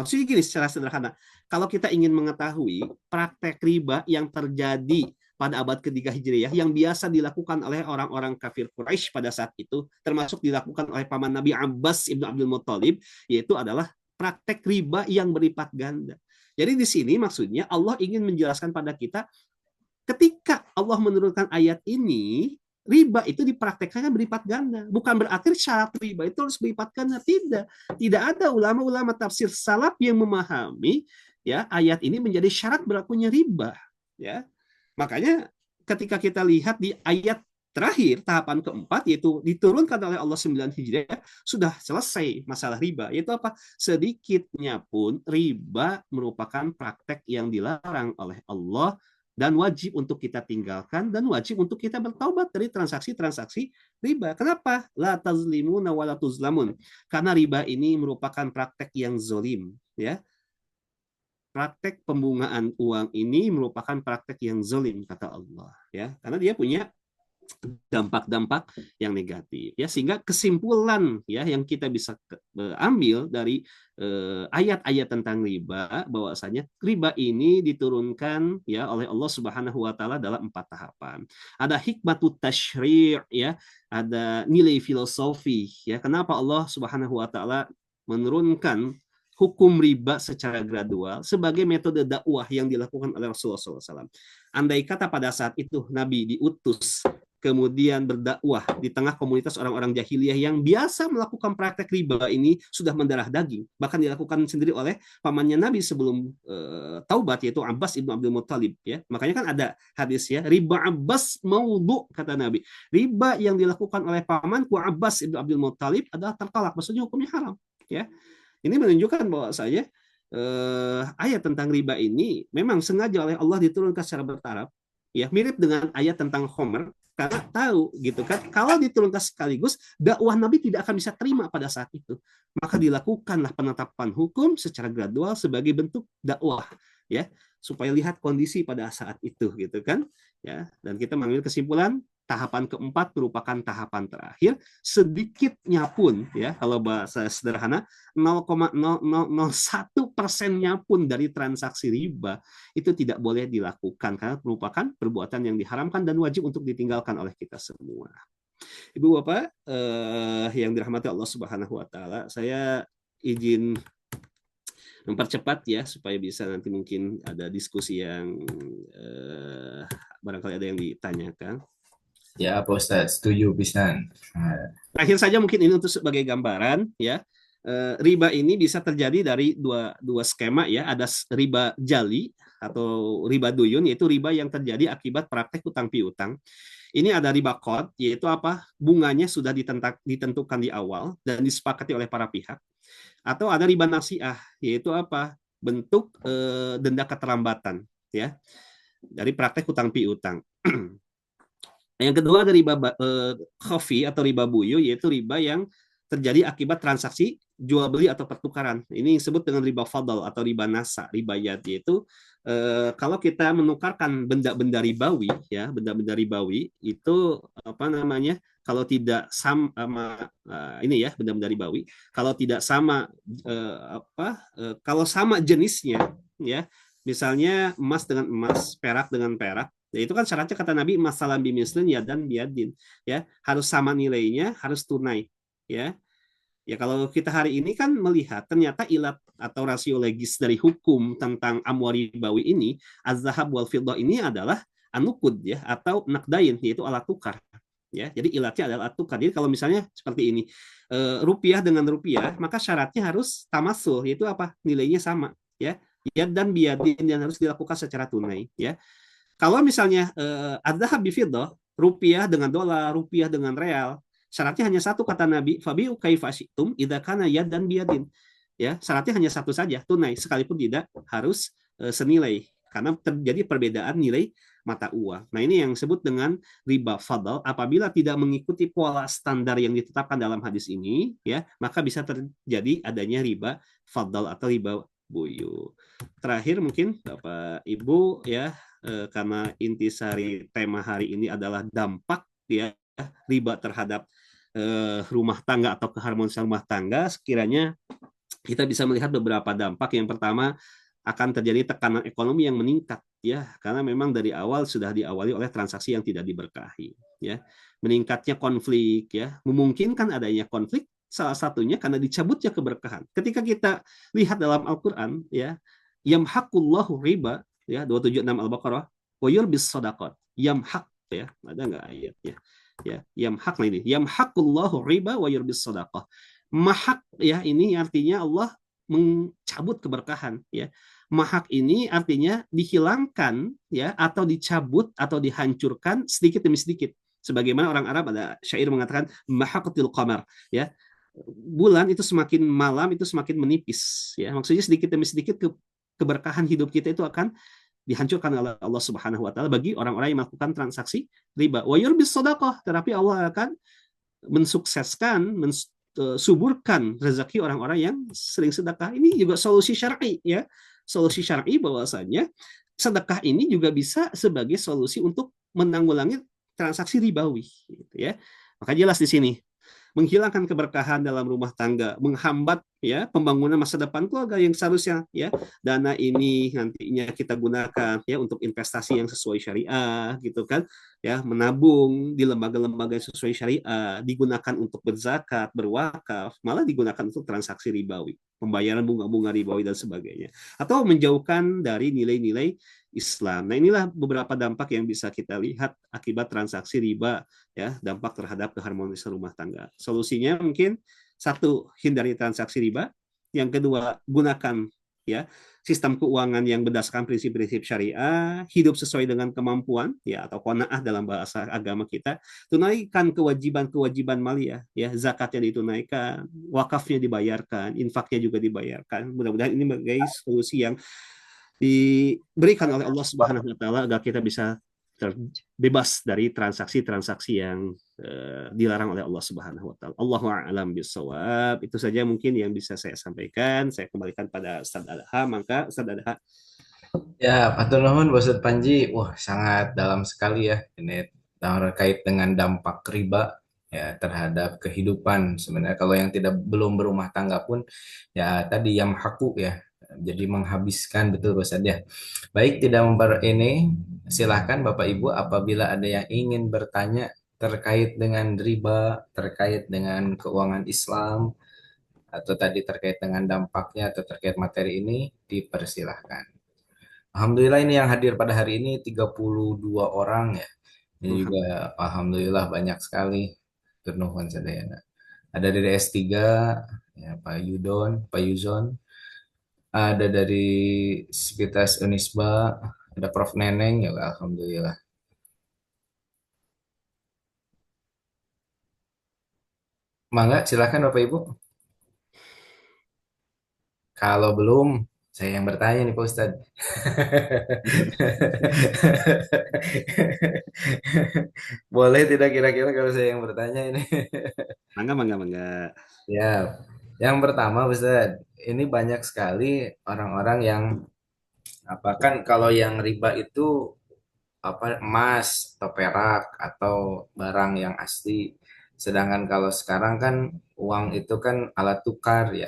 Maksudnya gini secara sederhana, kalau kita ingin mengetahui praktek riba yang terjadi pada abad ketiga Hijriah yang biasa dilakukan oleh orang-orang kafir Quraisy pada saat itu, termasuk dilakukan oleh paman Nabi Abbas ibnu Abdul Muthalib, yaitu adalah praktek riba yang berlipat ganda. Jadi di sini maksudnya Allah ingin menjelaskan pada kita ketika Allah menurunkan ayat ini, riba itu dipraktekkannya berlipat ganda. Bukan berarti syarat riba itu harus berlipat ganda. Tidak. Tidak ada ulama-ulama tafsir salaf yang memahami ya ayat ini menjadi syarat berlakunya riba. Ya. Makanya ketika kita lihat di ayat terakhir tahapan keempat yaitu diturunkan oleh Allah 9 Hijriah sudah selesai masalah riba, yaitu apa? Sedikitnya pun riba merupakan praktek yang dilarang oleh Allah dan wajib untuk kita tinggalkan dan wajib untuk kita bertaubat dari transaksi-transaksi riba. Kenapa? La tazlimuna wa la tuzlamun. Karena riba ini merupakan praktek yang zolim, ya. Praktek pembungaan uang ini merupakan praktek yang zolim kata Allah, ya. Karena dia punya dampak-dampak yang negatif, ya, sehingga kesimpulan ya yang kita bisa ambil dari ayat-ayat tentang riba bahwasanya riba ini diturunkan ya oleh Allah Subhanahu wa taala dalam 4 tahapan. Ada hikmatut tasyri' ya, ada nilai filosofi ya, kenapa Allah Subhanahu wa taala menurunkan hukum riba secara gradual sebagai metode dakwah yang dilakukan oleh Rasulullah SAW. Andai kata pada saat itu Nabi diutus kemudian berdakwah di tengah komunitas orang-orang jahiliyah yang biasa melakukan praktek riba ini sudah mendarah daging, bahkan dilakukan sendiri oleh pamannya Nabi sebelum taubat, yaitu Abbas ibnu Abdul Muthalib ya. Makanya kan ada hadis ya, riba Abbas maudhu kata Nabi, riba yang dilakukan oleh pamanku Abbas ibnu Abdul Muthalib adalah tertolak, maksudnya hukumnya haram ya. Ini menunjukkan bahwa saya ayat tentang riba ini memang sengaja oleh Allah diturunkan secara bertahap ya, mirip dengan ayat tentang Homer, karena tahu gitu kan kalau diturunkan sekaligus dakwah Nabi tidak akan bisa terima pada saat itu, maka dilakukanlah penetapan hukum secara gradual sebagai bentuk dakwah ya, supaya lihat kondisi pada saat itu gitu kan ya. Dan kita mengambil kesimpulan tahapan keempat merupakan tahapan terakhir, sedikitnya pun ya, kalau bahasa sederhana 0,0001%-nya pun dari transaksi riba itu tidak boleh dilakukan karena merupakan perbuatan yang diharamkan dan wajib untuk ditinggalkan oleh kita semua. Ibu Bapak yang dirahmati Allah Subhanahu wa taala, saya izin mempercepat ya supaya bisa nanti mungkin ada diskusi yang barangkali ada yang ditanyakan. Ya, Pak Ustadz, setuju pisan. Terakhir saja mungkin ini untuk sebagai gambaran ya. Riba ini bisa terjadi dari dua skema ya. Ada riba jali atau riba duyun, yaitu riba yang terjadi akibat praktek utang piutang. Ini ada riba qad, yaitu apa? Bunganya sudah ditentukan di awal dan disepakati oleh para pihak. Atau ada riba nasiah, yaitu apa? Bentuk denda keterlambatan ya dari praktek utang piutang. Yang kedua ada riba khafi atau riba buyu, yaitu riba yang terjadi akibat transaksi jual beli atau pertukaran. Ini disebut dengan riba fadl atau riba nasa, riba yad, yaitu kalau kita menukarkan benda-benda ribawi ya, benda-benda ribawi itu apa namanya? Kalau tidak sama ini ya, benda-benda ribawi, kalau tidak sama kalau sama jenisnya ya, misalnya emas dengan emas, perak dengan perak, ya itu kan syaratnya kata Nabi masalah bimislin ya dan biadin ya, harus sama nilainya, harus tunai ya. Ya kalau kita hari ini kan melihat ternyata ilat atau rasio legis dari hukum tentang amwari ribawi ini, az-zahab wal fiddah ini adalah anukud ya atau nakdain, yaitu alat tukar ya. Jadi ilatnya adalah alat tukar. Jadi kalau misalnya seperti ini rupiah dengan rupiah, maka syaratnya harus tamasul, yaitu apa? Nilainya sama ya. Ya dan biadin yang harus dilakukan secara tunai ya. Kalau misalnya adzhab bifiddah, rupiah dengan dolar, rupiah dengan real, syaratnya hanya satu kata Nabi, fabi'u kaifa syi'tum idza kana yad dan biadin. Ya, syaratnya hanya satu saja, tunai, sekalipun tidak harus senilai karena terjadi perbedaan nilai mata uang. Nah, ini yang disebut dengan riba fadl. Apabila tidak mengikuti pola standar yang ditetapkan dalam hadis ini, ya, maka bisa terjadi adanya riba fadl atau riba buyu. Terakhir mungkin Bapak Ibu ya, karena intisari tema hari ini adalah dampak ya riba terhadap rumah tangga atau keharmonisan rumah tangga, sekiranya kita bisa melihat beberapa dampak. Yang pertama akan terjadi tekanan ekonomi yang meningkat ya, karena memang dari awal sudah diawali oleh transaksi yang tidak diberkahi ya. Meningkatnya konflik ya, memungkinkan adanya konflik salah satunya karena dicabutnya keberkahan. Ketika kita lihat dalam Al-Qur'an ya, yamhaqullahu riba ya 276 Al-Baqarah wa yurbis shadaqat. Yamhaq ya, ada nggak ayatnya? Ya, yamhaq ini. Yamhaqullahu riba wa yurbis shadaqah. Mahak ya ini artinya Allah mencabut keberkahan ya. Mahak ini artinya dihilangkan ya atau dicabut atau dihancurkan sedikit demi sedikit. Sebagaimana orang Arab ada syair mengatakan mahaqatil qamar ya. Bulan itu semakin malam itu semakin menipis ya. Maksudnya sedikit demi sedikit keberkahan hidup kita itu akan dihancurkan oleh Allah Subhanahu wa taala bagi orang-orang yang melakukan transaksi riba. Wa yurbis shadaqah, tetapi Allah akan mensukseskan, mensuburkan rezeki orang-orang yang sering sedekah. Ini juga solusi syar'i ya. Solusi syar'i bahwasanya sedekah ini juga bisa sebagai solusi untuk menanggulangi transaksi ribawi gitu ya. Maka jelas di sini menghilangkan keberkahan dalam rumah tangga, menghambat ya pembangunan masa depan keluarga yang seharusnya ya dana ini nantinya kita gunakan ya untuk investasi yang sesuai syariah gitu kan ya, menabung di lembaga-lembaga yang sesuai syariah, digunakan untuk berzakat, berwakaf, malah digunakan untuk transaksi ribawi, pembayaran bunga-bunga ribawi dan sebagainya, atau menjauhkan dari nilai-nilai Islam. Nah, inilah beberapa dampak yang bisa kita lihat akibat transaksi riba ya, dampak terhadap keharmonisan rumah tangga. Solusinya mungkin satu, hindari transaksi riba. Yang kedua, gunakan ya sistem keuangan yang berdasarkan prinsip-prinsip syariah, hidup sesuai dengan kemampuan ya atau qanaah dalam bahasa agama kita, tunaikan kewajiban-kewajiban maliyah ya, zakatnya ditunaikan, wakafnya dibayarkan, infaknya juga dibayarkan. Mudah-mudahan ini sebagai solusi yang diberikan oleh Allah Subhanahu wa taala agar kita bisa terbebas dari transaksi-transaksi yang dilarang oleh Allah Subhanahu wa taala. Allahu a'lam bissawab. Itu saja mungkin yang bisa saya sampaikan. Saya kembalikan pada Ustaz Adha. Maka Ustaz Adha. Ya, Atur nuhun Bosut Panji. Wah, sangat dalam sekali ya ini terkait dengan dampak riba ya terhadap kehidupan. Sebenarnya kalau yang tidak belum berumah tangga pun ya tadi yang haku ya. Jadi menghabiskan betul Bosat ya. Baik, tidak memper ini silahkan Bapak Ibu apabila ada yang ingin bertanya terkait dengan riba, terkait dengan keuangan Islam atau tadi terkait dengan dampaknya atau terkait materi ini dipersilahkan. Alhamdulillah ini yang hadir pada hari ini 32 orang ya. Ini juga alhamdulillah banyak sekali. Turnuhun sadayana. Ada dari S3 ya Pak Yudon, Pak Yuzon, ada dari Sivitas Unisba, ada Prof Neneng ya alhamdulillah. Mangga silakan Bapak Ibu. Kalau belum saya yang bertanya nih Pak Ustadz. Boleh tidak kira-kira kalau saya yang bertanya ini? Mangga, mangga, mangga. Ya, yang pertama Ustaz, ini banyak sekali orang-orang yang apa kan kalau yang riba itu apa emas atau perak atau barang yang asli. Sedangkan kalau sekarang kan uang itu kan alat tukar ya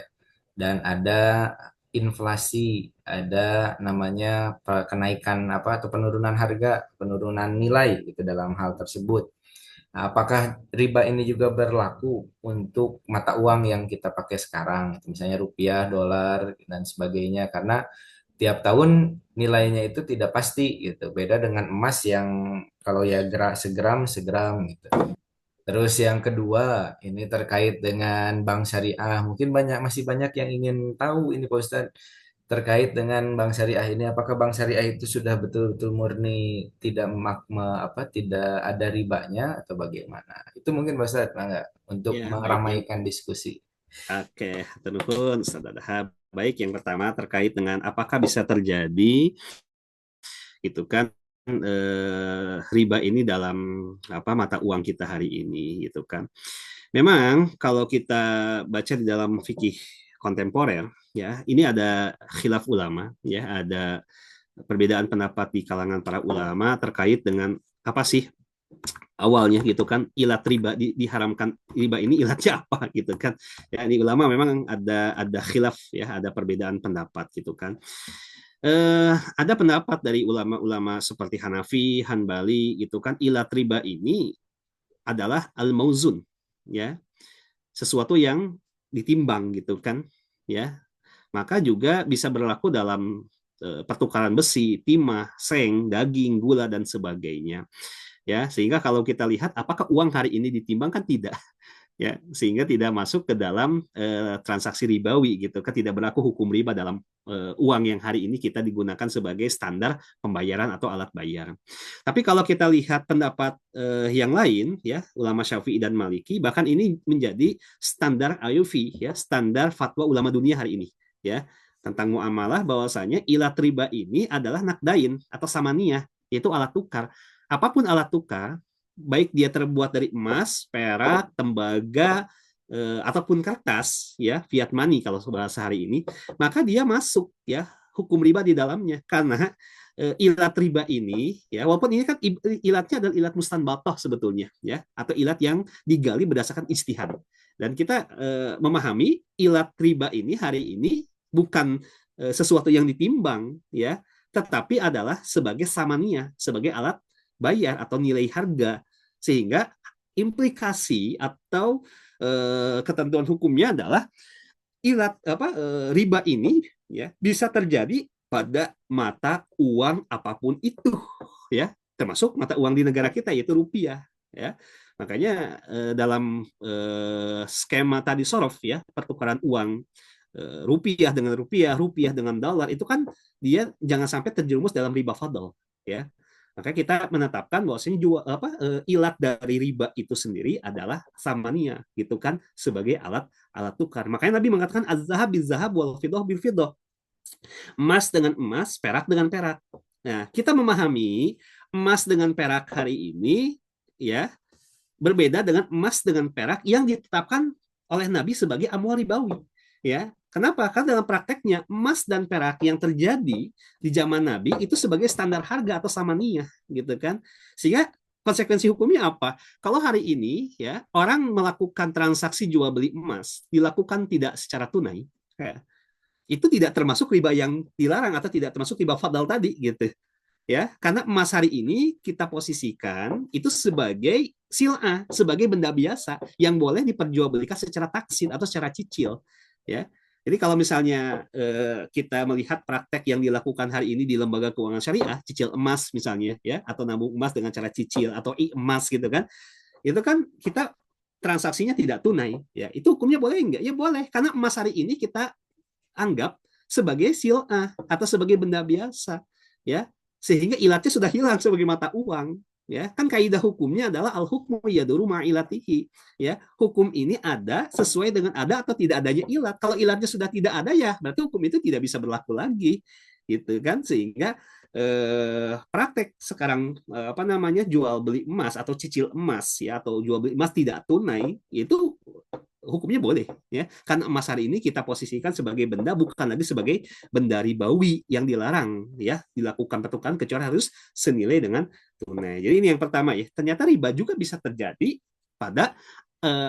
dan ada inflasi, ada namanya kenaikan apa atau penurunan harga, penurunan nilai gitu dalam hal tersebut. Nah, apakah riba ini juga berlaku untuk mata uang yang kita pakai sekarang, misalnya rupiah, dolar, dan sebagainya? Karena tiap tahun nilainya itu tidak pasti gitu. Beda dengan emas yang kalau ya segram segram gitu. Terus yang kedua, ini terkait dengan bank syariah. Mungkin masih banyak yang ingin tahu ini Pak Ustadz terkait dengan bank syariah ini. Apakah bank syariah itu sudah betul-betul murni tidak tidak ada ribanya atau bagaimana? Itu mungkin Pak Ustadz, enggak untuk Ya, baik yang meramaikan diskusi. oke, tenun Ustaz Adha. Baik, yang pertama terkait dengan apakah bisa terjadi itu kan riba ini dalam apa mata uang kita hari ini gitu kan. Memang kalau kita baca di dalam fikih kontemporer ya, ini ada khilaf ulama ya, ada perbedaan pendapat di kalangan para ulama terkait dengan apa sih awalnya gitu kan ilat riba diharamkan riba ini ilatnya apa gitu kan ya, ini ulama memang ada khilaf ya, ada perbedaan pendapat gitu kan. Ada pendapat dari ulama-ulama seperti Hanafi, Hanbali gitu kan, ilat riba ini adalah al-mauzun, ya, sesuatu yang ditimbang gitu kan, ya. Maka juga bisa berlaku dalam pertukaran besi, timah, seng, daging, gula dan sebagainya. Ya, sehingga kalau kita lihat apakah uang hari ini ditimbang, kan tidak, ya, sehingga tidak masuk ke dalam transaksi ribawi gitu kan, tidak berlaku hukum riba dalam uang yang hari ini kita digunakan sebagai standar pembayaran atau alat bayar. Tapi kalau kita lihat pendapat yang lain, ya, ulama Syafi'i dan Maliki, bahkan ini menjadi standar IUV, ya, standar fatwa ulama dunia hari ini, ya, tentang muamalah, bahwasanya ilat riba ini adalah nakdain atau samaniyah, yaitu alat tukar. Apapun alat tukar, baik dia terbuat dari emas, perak, tembaga, ataupun kertas, ya, fiat money kalau bahasa hari ini, maka dia masuk, ya, hukum riba di dalamnya, karena ilat riba ini, ya, walaupun ini kan ilatnya adalah ilat mustanbatoh sebetulnya, ya, atau ilat yang digali berdasarkan ijtihad. Dan kita memahami ilat riba ini hari ini bukan sesuatu yang ditimbang, ya, tetapi adalah sebagai samania, sebagai alat bayar atau nilai harga, sehingga implikasi atau ketentuan hukumnya adalah riba ini, ya, bisa terjadi pada mata uang apapun itu, ya, termasuk mata uang di negara kita yaitu rupiah, ya. Makanya dalam skema tadi sorof, ya, pertukaran uang rupiah dengan rupiah, rupiah dengan dolar, itu kan dia jangan sampai terjerumus dalam riba fadl, ya. Maka kita menetapkan bahwa ilat dari riba itu sendiri adalah samania gitu kan, sebagai alat alat tukar. Makanya Nabi mengatakan az-zahab biz-zahab wal fiddah bil fiddah. Emas dengan emas, perak dengan perak. Nah, kita memahami emas dengan perak hari ini, ya, berbeda dengan emas dengan perak yang ditetapkan oleh Nabi sebagai amwal ribawi. Ya, kenapa? Karena dalam prakteknya emas dan perak yang terjadi di zaman Nabi itu sebagai standar harga atau samaniyah, gitu kan? Sehingga konsekuensi hukumnya apa? Kalau hari ini, ya, orang melakukan transaksi jual beli emas dilakukan tidak secara tunai, ya, itu tidak termasuk riba yang dilarang atau tidak termasuk riba fadal tadi, gitu, ya, karena emas hari ini kita posisikan itu sebagai sil'ah, sebagai benda biasa yang boleh diperjualbelikan secara taksin atau secara cicil, ya. Jadi kalau misalnya kita melihat praktek yang dilakukan hari ini di lembaga keuangan syariah, cicil emas misalnya, ya, atau nabung emas dengan cara cicil atau emas gitu kan, itu kan kita transaksinya tidak tunai, ya, itu hukumnya boleh enggak? Ya boleh, karena emas hari ini kita anggap sebagai sil'ah atau sebagai benda biasa, ya, sehingga ilatnya sudah hilang sebagai mata uang, ya, kan kaidah hukumnya adalah al hukmu yaduru ma'ilatihi, ya, hukum ini ada sesuai dengan ada atau tidak adanya ilat. Kalau ilatnya sudah tidak ada, ya berarti hukum itu tidak bisa berlaku lagi, gitu kan. Sehingga praktek sekarang apa namanya, jual beli emas atau cicil emas, ya, atau jual beli emas tidak tunai itu hukumnya boleh, ya, karena emas hari ini kita posisikan sebagai benda, bukan lagi sebagai benda ribawi yang dilarang, ya, dilakukan pertukaran kecuali harus senilai dengan tunai. Jadi ini yang pertama, ya, ternyata riba juga bisa terjadi pada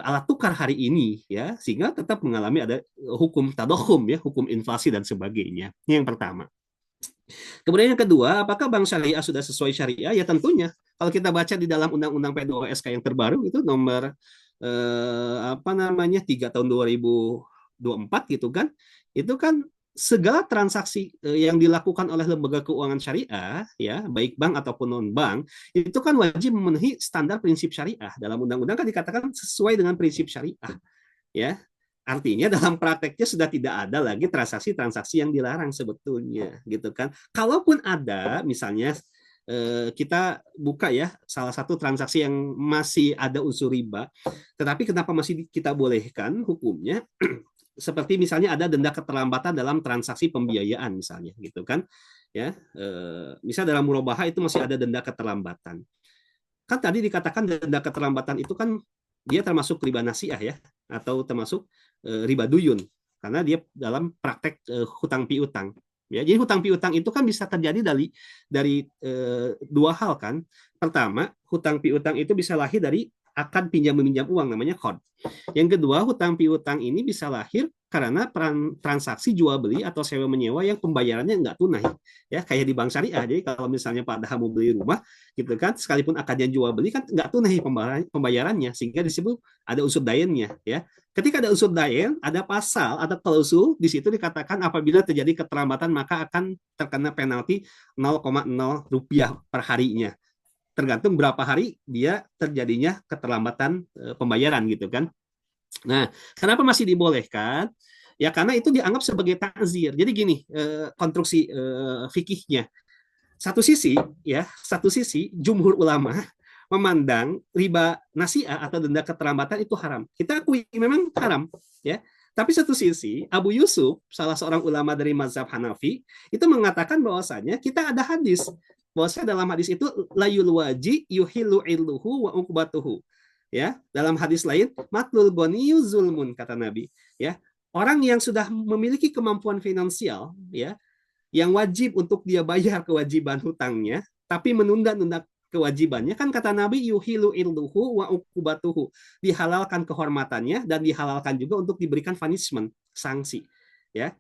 alat tukar hari ini, ya, sehingga tetap mengalami ada hukum tadohum, ya, hukum inflasi dan sebagainya. Ini yang pertama. Kemudian yang kedua, apakah bank syariah sudah sesuai syariah? Ya tentunya. Kalau kita baca di dalam Undang-Undang P2SK yang terbaru itu nomor apa namanya 3 tahun 2024 gitu kan, itu kan segala transaksi yang dilakukan oleh lembaga keuangan syariah, ya, baik bank ataupun non bank, itu kan wajib memenuhi standar prinsip syariah. Dalam undang-undang kan dikatakan sesuai dengan prinsip syariah, ya. Artinya dalam prakteknya sudah tidak ada lagi transaksi-transaksi yang dilarang sebetulnya, gitu kan. Kalaupun ada, misalnya kita buka, ya, salah satu transaksi yang masih ada unsur riba, tetapi kenapa masih kita bolehkan hukumnya? Seperti misalnya ada denda keterlambatan dalam transaksi pembiayaan misalnya, gitu kan, ya. Misal dalam murabahah itu masih ada denda keterlambatan. Kan tadi dikatakan denda keterlambatan itu kan dia termasuk riba nasiah, ya, atau termasuk riba duyun, karena dia dalam praktek hutang piutang. Ya, jadi hutang piutang itu kan bisa terjadi dari dua hal kan. Pertama, hutang piutang itu bisa lahir dari akan pinjam meminjam uang, namanya qard. Yang kedua, hutang piutang ini bisa lahir karena transaksi jual beli atau sewa menyewa yang pembayarannya nggak tunai, ya kayak di bank syariah. Jadi kalau misalnya Pak Daha mau beli rumah gitu kan, sekalipun akadnya jual beli kan nggak tunai pembayarannya, sehingga disebut ada unsur dayennya, ya. Ketika ada unsur dayen, ada pasal atau klausul di situ dikatakan apabila terjadi keterlambatan maka akan terkena penalti 0,0 rupiah per harinya, tergantung berapa hari dia terjadinya keterlambatan pembayaran gitu kan. Nah, kenapa masih dibolehkan? Ya karena itu dianggap sebagai takzir. Jadi gini, konstruksi fikihnya. Satu sisi jumhur ulama memandang riba nasiah atau denda keterlambatan itu haram. Kita akui memang haram, ya. Tapi satu sisi, Abu Yusuf, salah seorang ulama dari mazhab Hanafi, itu mengatakan bahwasanya kita ada hadis. Bahwasanya dalam hadis itu layul waji yuhilu illuhu wa uqbatuhu. Ya, dalam hadis lain, matlul goniyu zulmun kata Nabi, ya. Orang yang sudah memiliki kemampuan finansial, ya, yang wajib untuk dia bayar kewajiban hutangnya, tapi menunda-nunda kewajibannya, kan kata Nabi yuhilu ilduhu wa ukubatuhu, dihalalkan kehormatannya dan dihalalkan juga untuk diberikan punishment, sanksi, ya.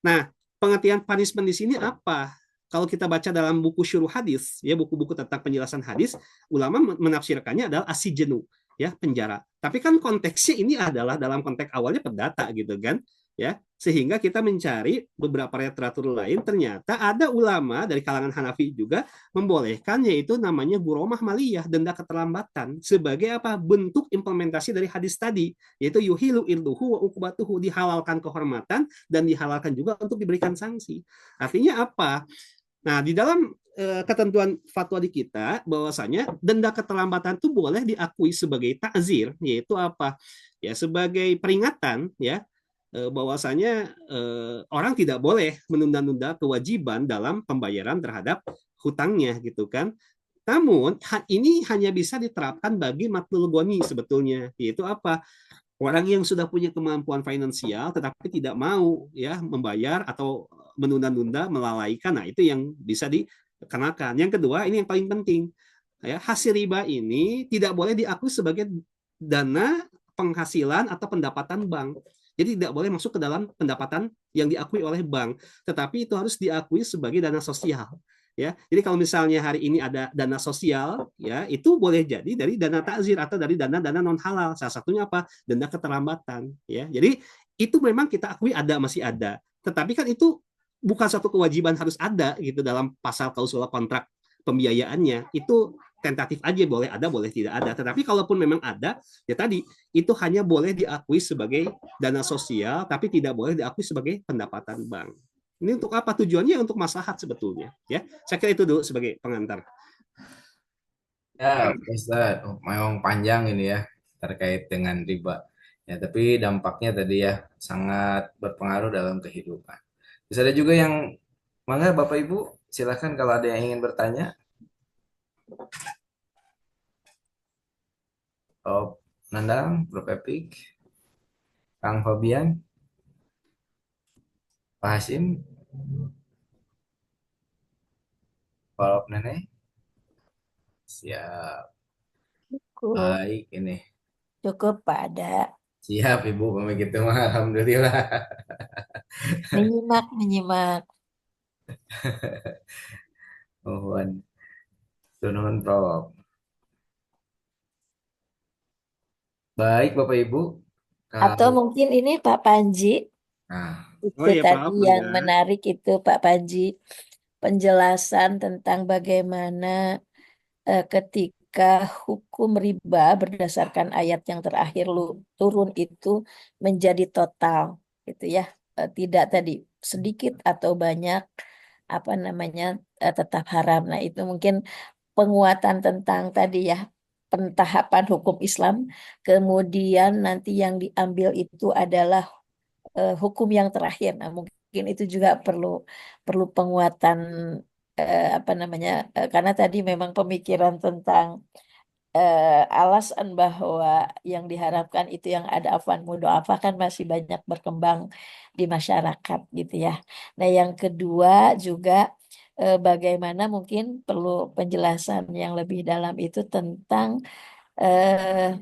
Nah, pengertian punishment di sini apa? Kalau kita baca dalam buku syuruh hadis, ya buku-buku tentang penjelasan hadis, ulama menafsirkannya adalah asijenu, ya penjara. Tapi kan konteksnya ini adalah dalam konteks awalnya perdata gitu kan, ya. Sehingga kita mencari beberapa literatur lain, ternyata ada ulama dari kalangan Hanafi juga membolehkan, yaitu namanya guromah maliyah, denda keterlambatan, sebagai apa? Bentuk implementasi dari hadis tadi, yaitu yuhilu irduhu wa ukbatuhu, dihalalkan kehormatan dan dihalalkan juga untuk diberikan sanksi. Artinya apa? Nah, di dalam ketentuan fatwa di kita bahwasanya denda keterlambatan itu boleh diakui sebagai takzir, yaitu apa? Ya sebagai peringatan, ya, bahwasanya orang tidak boleh menunda-nunda kewajiban dalam pembayaran terhadap hutangnya gitu kan. Namun ini hanya bisa diterapkan bagi matlul goni sebetulnya, yaitu apa? Orang yang sudah punya kemampuan finansial tetapi tidak mau ya membayar atau menunda-nunda, melalaikan, nah itu yang bisa dikenakan. Yang kedua, ini yang paling penting, ya, hasil riba ini tidak boleh diakui sebagai dana penghasilan atau pendapatan bank. Jadi tidak boleh masuk ke dalam pendapatan yang diakui oleh bank, tetapi itu harus diakui sebagai dana sosial. Ya, jadi kalau misalnya hari ini ada dana sosial, ya itu boleh jadi dari dana takzir atau dari dana-dana non halal. Salah satunya apa? Denda keterlambatan. Ya, jadi itu memang kita akui ada, masih ada. Tetapi kan itu bukan satu kewajiban harus ada gitu dalam pasal klausul kontrak pembiayaannya. Itu tentatif aja, boleh ada boleh tidak ada. Tetapi kalaupun memang ada, ya tadi itu hanya boleh diakui sebagai dana sosial, tapi tidak boleh diakui sebagai pendapatan bank. Ini untuk apa? Tujuannya untuk maslahat sebetulnya, ya. Saya kira itu dulu sebagai pengantar. Ya, Ustaz, oh, memang panjang ini ya terkait dengan riba. Ya, tapi dampaknya tadi ya sangat berpengaruh dalam kehidupan. Bisa ada juga yang, mangga Bapak Ibu, silakan kalau ada yang ingin bertanya. Oh, Nandang, Bro Epik, Kang Fabian, Pak Hasim, Pak Nenek, siap. Cukup, Baik ini. cukup pada Siap Ibu, begitu mah alhamdulillah. menyimak, menyimak. Mohon turun Prof. Baik Bapak Ibu, Atau kalau mungkin ini Pak Panji, nah Oh itu ya, tadi maaf, yang Mangga. menarik itu Pak Panji, penjelasan tentang bagaimana ketika hukum riba berdasarkan ayat yang terakhir turun itu menjadi total, gitu ya. Tidak tadi sedikit atau banyak apa namanya tetap haram. Nah, itu mungkin penguatan tentang tadi ya pentahapan hukum Islam, kemudian nanti yang diambil itu adalah hukum yang terakhir. Nah, mungkin itu juga perlu perlu penguatan apa namanya karena tadi memang pemikiran tentang alasan bahwa yang diharapkan itu yang ada afwan mudoafah kan masih banyak berkembang di masyarakat gitu ya. Nah, yang kedua juga bagaimana mungkin perlu penjelasan yang lebih dalam itu tentang eh,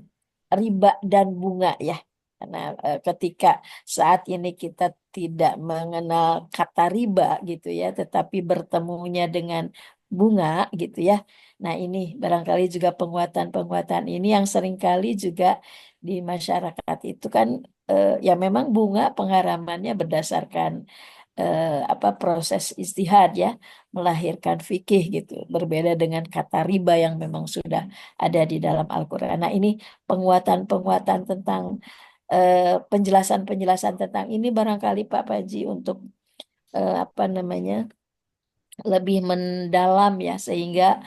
riba dan bunga ya. Karena ketika saat ini kita tidak mengenal kata riba gitu ya, tetapi bertemunya dengan bunga gitu ya. Nah, ini barangkali juga penguatan-penguatan ini yang seringkali juga di masyarakat itu kan ya memang bunga pengharamannya berdasarkan apa proses istihad ya, melahirkan fikih gitu. Berbeda dengan kata riba yang memang sudah ada di dalam Al-Qur'an. Nah, ini penguatan-penguatan tentang penjelasan-penjelasan tentang ini barangkali Pak Paji untuk apa namanya lebih mendalam ya sehingga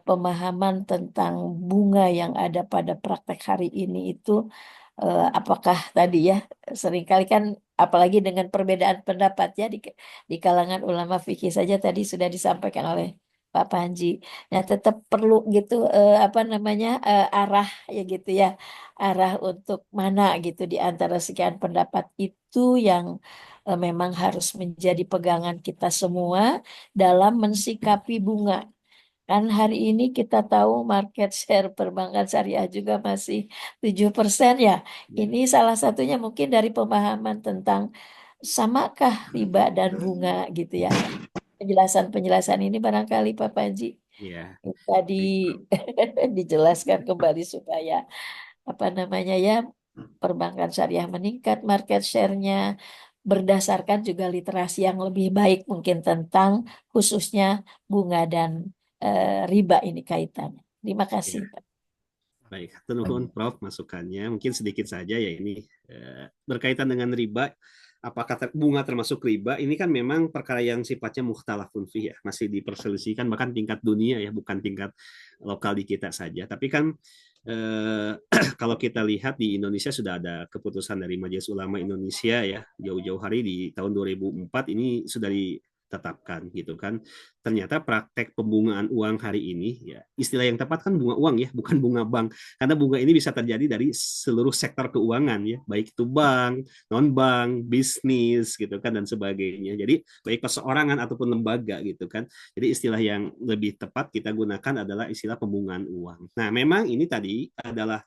pemahaman tentang bunga yang ada pada praktek hari ini itu apakah tadi ya seringkali kan apalagi dengan perbedaan pendapat ya di kalangan ulama fikih saja tadi sudah disampaikan oleh Pak Panji. Nah, tetap perlu gitu apa namanya arah ya gitu ya. Arah untuk mana gitu di antara sekian pendapat itu yang memang harus menjadi pegangan kita semua dalam mensikapi bunga. Kan hari ini kita tahu market share perbankan syariah juga masih 7% ya. Ini salah satunya mungkin dari pemahaman tentang samakah riba dan bunga gitu ya. Penjelasan-penjelasan ini barangkali Pak Panji Ya, tadi baik. dijelaskan kembali supaya apa namanya ya perbankan syariah meningkat market share-nya berdasarkan juga literasi yang lebih baik mungkin tentang khususnya bunga dan riba ini kaitannya. Terima kasih, Ya, Pak. baik. Hatur nuhun, Prof, masukannya. Mungkin sedikit saja ya ini berkaitan dengan riba. Apakah bunga termasuk riba? Ini kan memang perkara yang sifatnya mukhtalafun fih ya, masih diperselisihkan bahkan tingkat dunia ya, bukan tingkat lokal di kita saja. Tapi kan kalau kita lihat di Indonesia sudah ada keputusan dari Majelis Ulama Indonesia ya, jauh-jauh hari di tahun 2004 ini sudah ditetapkan gitu kan. Ternyata praktek pembungaan uang hari ini ya istilah yang tepat kan bunga uang ya, bukan bunga bank. Karena bunga ini bisa terjadi dari seluruh sektor keuangan ya, baik itu bank, non bank, bisnis gitu kan dan sebagainya. Jadi baik perseorangan ataupun lembaga gitu kan. Jadi istilah yang lebih tepat kita gunakan adalah istilah pembungaan uang. Nah, memang ini tadi adalah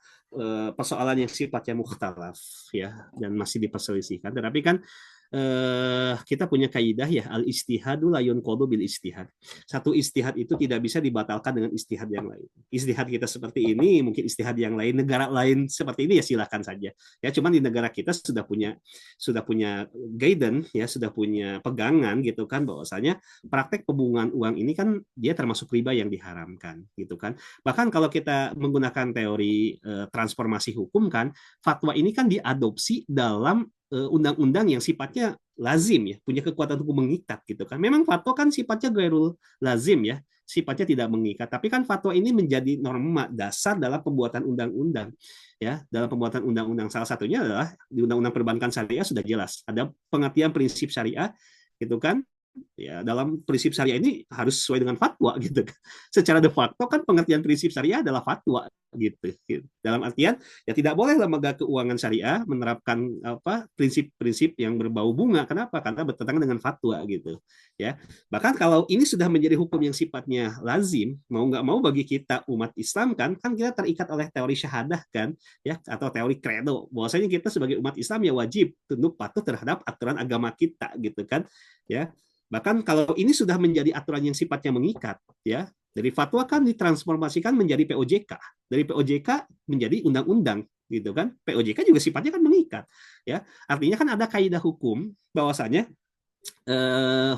persoalan yang sifatnya mukhtalaf ya dan masih diperselisihkan. Tetapi kan kita punya kaidah ya al istihadu layun kodo bil istihad. Satu istihad itu tidak bisa dibatalkan dengan istihad yang lain. Istihad kita seperti ini, mungkin istihad yang lain, negara lain seperti ini ya silahkan saja. Ya, cuman di negara kita sudah punya guidance ya, sudah punya pegangan gitu kan bahwasanya praktek pembungaan uang ini kan dia termasuk riba yang diharamkan gitu kan. Bahkan kalau kita menggunakan teori transformasi hukum kan, fatwa ini kan diadopsi dalam undang-undang yang sifatnya lazim ya, punya kekuatan hukum mengikat gitu kan. Memang fatwa kan sifatnya gairul lazim ya, sifatnya tidak mengikat. Tapi kan fatwa ini menjadi norma dasar dalam pembuatan undang-undang ya, dalam pembuatan undang-undang. Salah satunya adalah di Undang-Undang Perbankan Syariah sudah jelas ada pengertian prinsip syariah gitu kan. Ya, dalam prinsip syariah ini harus sesuai dengan fatwa gitu. Secara de facto kan pengertian prinsip syariah adalah fatwa gitu. Dalam artian ya tidak boleh lembaga keuangan syariah menerapkan apa prinsip-prinsip yang berbau bunga. Kenapa? Karena bertentangan dengan fatwa gitu. Ya, bahkan kalau ini sudah menjadi hukum yang sifatnya lazim, mau nggak mau bagi kita umat Islam kan kita terikat oleh teori syahadah kan, ya atau teori credo. Bahwasanya kita sebagai umat Islam ya wajib tunduk patuh terhadap aturan agama kita gitu kan. Ya, bahkan kalau ini sudah menjadi aturan yang sifatnya mengikat, ya dari fatwa kan ditransformasikan menjadi POJK, dari POJK menjadi undang-undang, gitu kan? POJK juga sifatnya kan mengikat, ya. Artinya kan ada kaidah hukum bahwasanya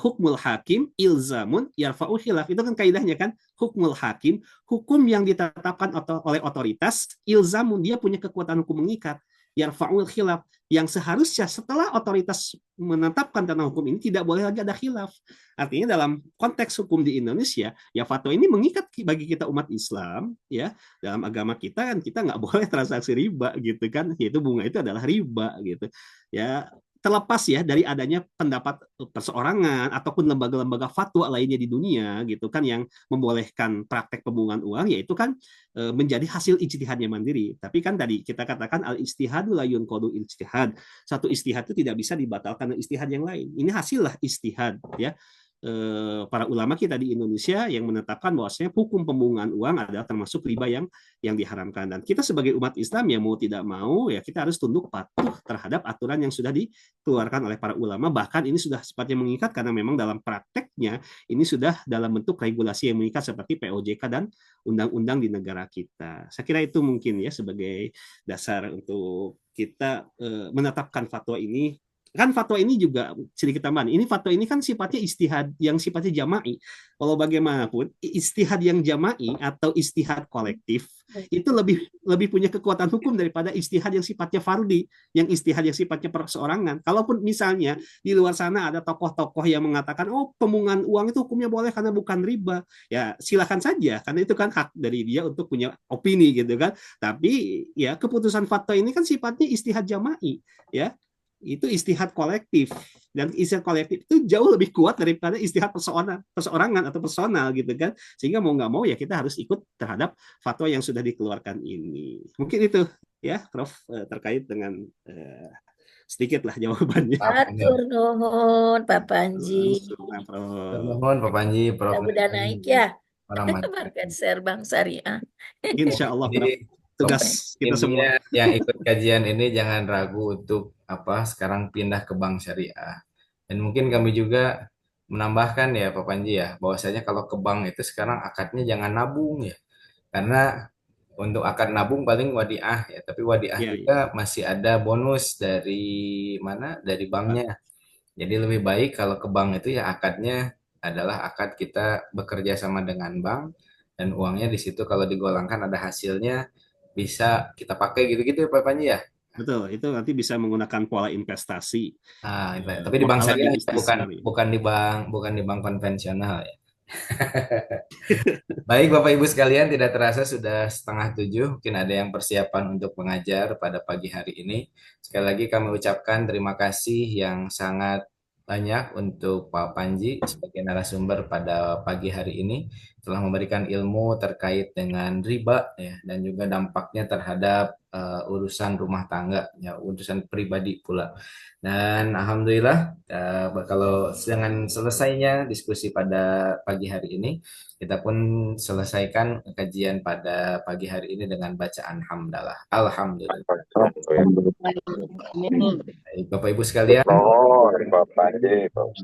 hukmul hakim ilzamun yarfa'ul khilaf itu kan kaidahnya kan hukmul hakim hukum yang ditetapkan oleh otoritas ilzamun dia punya kekuatan hukum mengikat yarfa'ul khilaf yang seharusnya setelah otoritas menetapkan tentang hukum ini tidak boleh lagi ada khilaf. Artinya dalam konteks hukum di Indonesia ya fatwa ini mengikat bagi kita umat Islam ya dalam agama kita kan kita nggak boleh transaksi riba gitu kan yaitu bunga itu adalah riba gitu ya terlepas ya dari adanya pendapat perseorangan ataupun lembaga-lembaga fatwa lainnya di dunia gitu kan yang membolehkan praktek pembungaan uang yaitu kan menjadi hasil ijtihadnya mandiri. Tapi kan tadi kita katakan al istihadu la yunqadu ijtihad. Satu istihad itu tidak bisa dibatalkan dengan istihad yang lain. Ini hasil lah istihad ya. para ulama kita di Indonesia yang menetapkan bahwasanya hukum pembungkuman uang adalah termasuk riba yang diharamkan. Dan kita sebagai umat Islam ya mau tidak mau ya kita harus tunduk patuh terhadap aturan yang sudah dikeluarkan oleh para ulama. Bahkan ini sudah sifatnya mengikat karena memang dalam prakteknya ini sudah dalam bentuk regulasi yang mengikat seperti POJK dan undang-undang di negara kita. Saya kira itu mungkin ya sebagai dasar untuk kita menetapkan fatwa ini. Kan fatwa ini juga sedikit tambahan. Ini fatwa ini kan sifatnya istihad yang sifatnya jama'i. Kalau bagaimanapun istihad yang jama'i atau istihad kolektif itu lebih punya kekuatan hukum daripada istihad yang sifatnya fardi, yang istihad yang sifatnya perseorangan. Kalaupun misalnya di luar sana ada tokoh-tokoh yang mengatakan oh pembungkuman uang itu hukumnya boleh karena bukan riba, ya silakan saja karena itu kan hak dari dia untuk punya opini gitu kan. Tapi ya keputusan fatwa ini kan sifatnya istihad jama'i ya, itu istihad kolektif, dan istihad kolektif itu jauh lebih kuat daripada istihad perseorangan atau personal gitu kan, sehingga mau nggak mau ya kita harus ikut terhadap fatwa yang sudah dikeluarkan ini. Mungkin itu ya Prof terkait dengan sedikit lah jawabannya. Atur nuhun Pak Panji. Nuhun Pak Panji, Prof. Udah naik ya. Rahmat. Market share Bank Syariah. Insya Allah Prof. Tugas kita semua. Yang ikut kajian ini jangan ragu untuk sekarang pindah ke Bank Syariah. Dan mungkin kami juga menambahkan ya Pak Panji ya, bahwasanya kalau ke bank itu sekarang akadnya jangan nabung ya. Karena untuk akad nabung paling wadiah ya, tapi wadiah juga masih ada bonus dari mana? Dari banknya. Jadi lebih baik kalau ke bank itu ya akadnya adalah akad kita bekerja sama dengan bank dan uangnya di situ kalau digolangkan ada hasilnya bisa kita pakai gitu-gitu ya Pak Panji ya. Betul, itu nanti bisa menggunakan pola investasi. Tapi di bank syariah bukan di bank konvensional ya. Baik Bapak Ibu sekalian, tidak terasa sudah 6:30. Mungkin ada yang persiapan untuk mengajar pada pagi hari ini. Sekali lagi kami ucapkan terima kasih yang sangat banyak untuk Pak Panji sebagai narasumber pada pagi hari ini, telah memberikan ilmu terkait dengan riba ya, dan juga dampaknya terhadap urusan rumah tangga ya, urusan pribadi pula. Dan alhamdulillah kalau dengan selesainya diskusi pada pagi hari ini, kita pun selesaikan kajian pada pagi hari ini dengan bacaan hamdalah. Alhamdulillah. Baik, Bapak Ibu sekalian,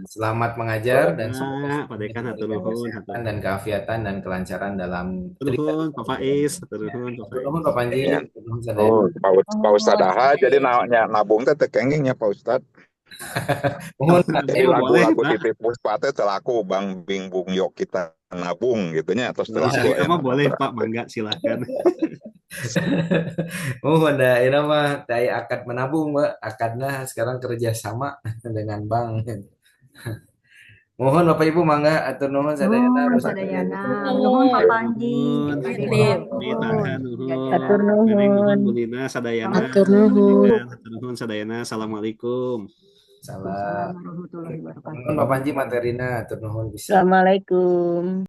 selamat mengajar dan semoga kesehatan dan keafiatan dan kelancaran dalam Pak Faiz, Pak Panji, Pak Ustadz Aha, jadi nabung teh tekengingnya Pak Ustadz. Jadi lagu-lagu titip Puspa teh telaku Bang Bing Bung Yok kita nabung gitunya atau telaku. Sama boleh Pak, mangga silahkan. Ada ini mah kayak akad menabung Mbak, akadnya sekarang kerjasama dengan bank. Mohon Bapak Ibu mangga atur nuhun sadayana. Nuhun Pak Panji. Atur nuhun. Bulina sadayana. Atur nuhun sadayana. Assalamualaikum. Salam. Pak Panji materina atur nuhun bisa. Assalamualaikum.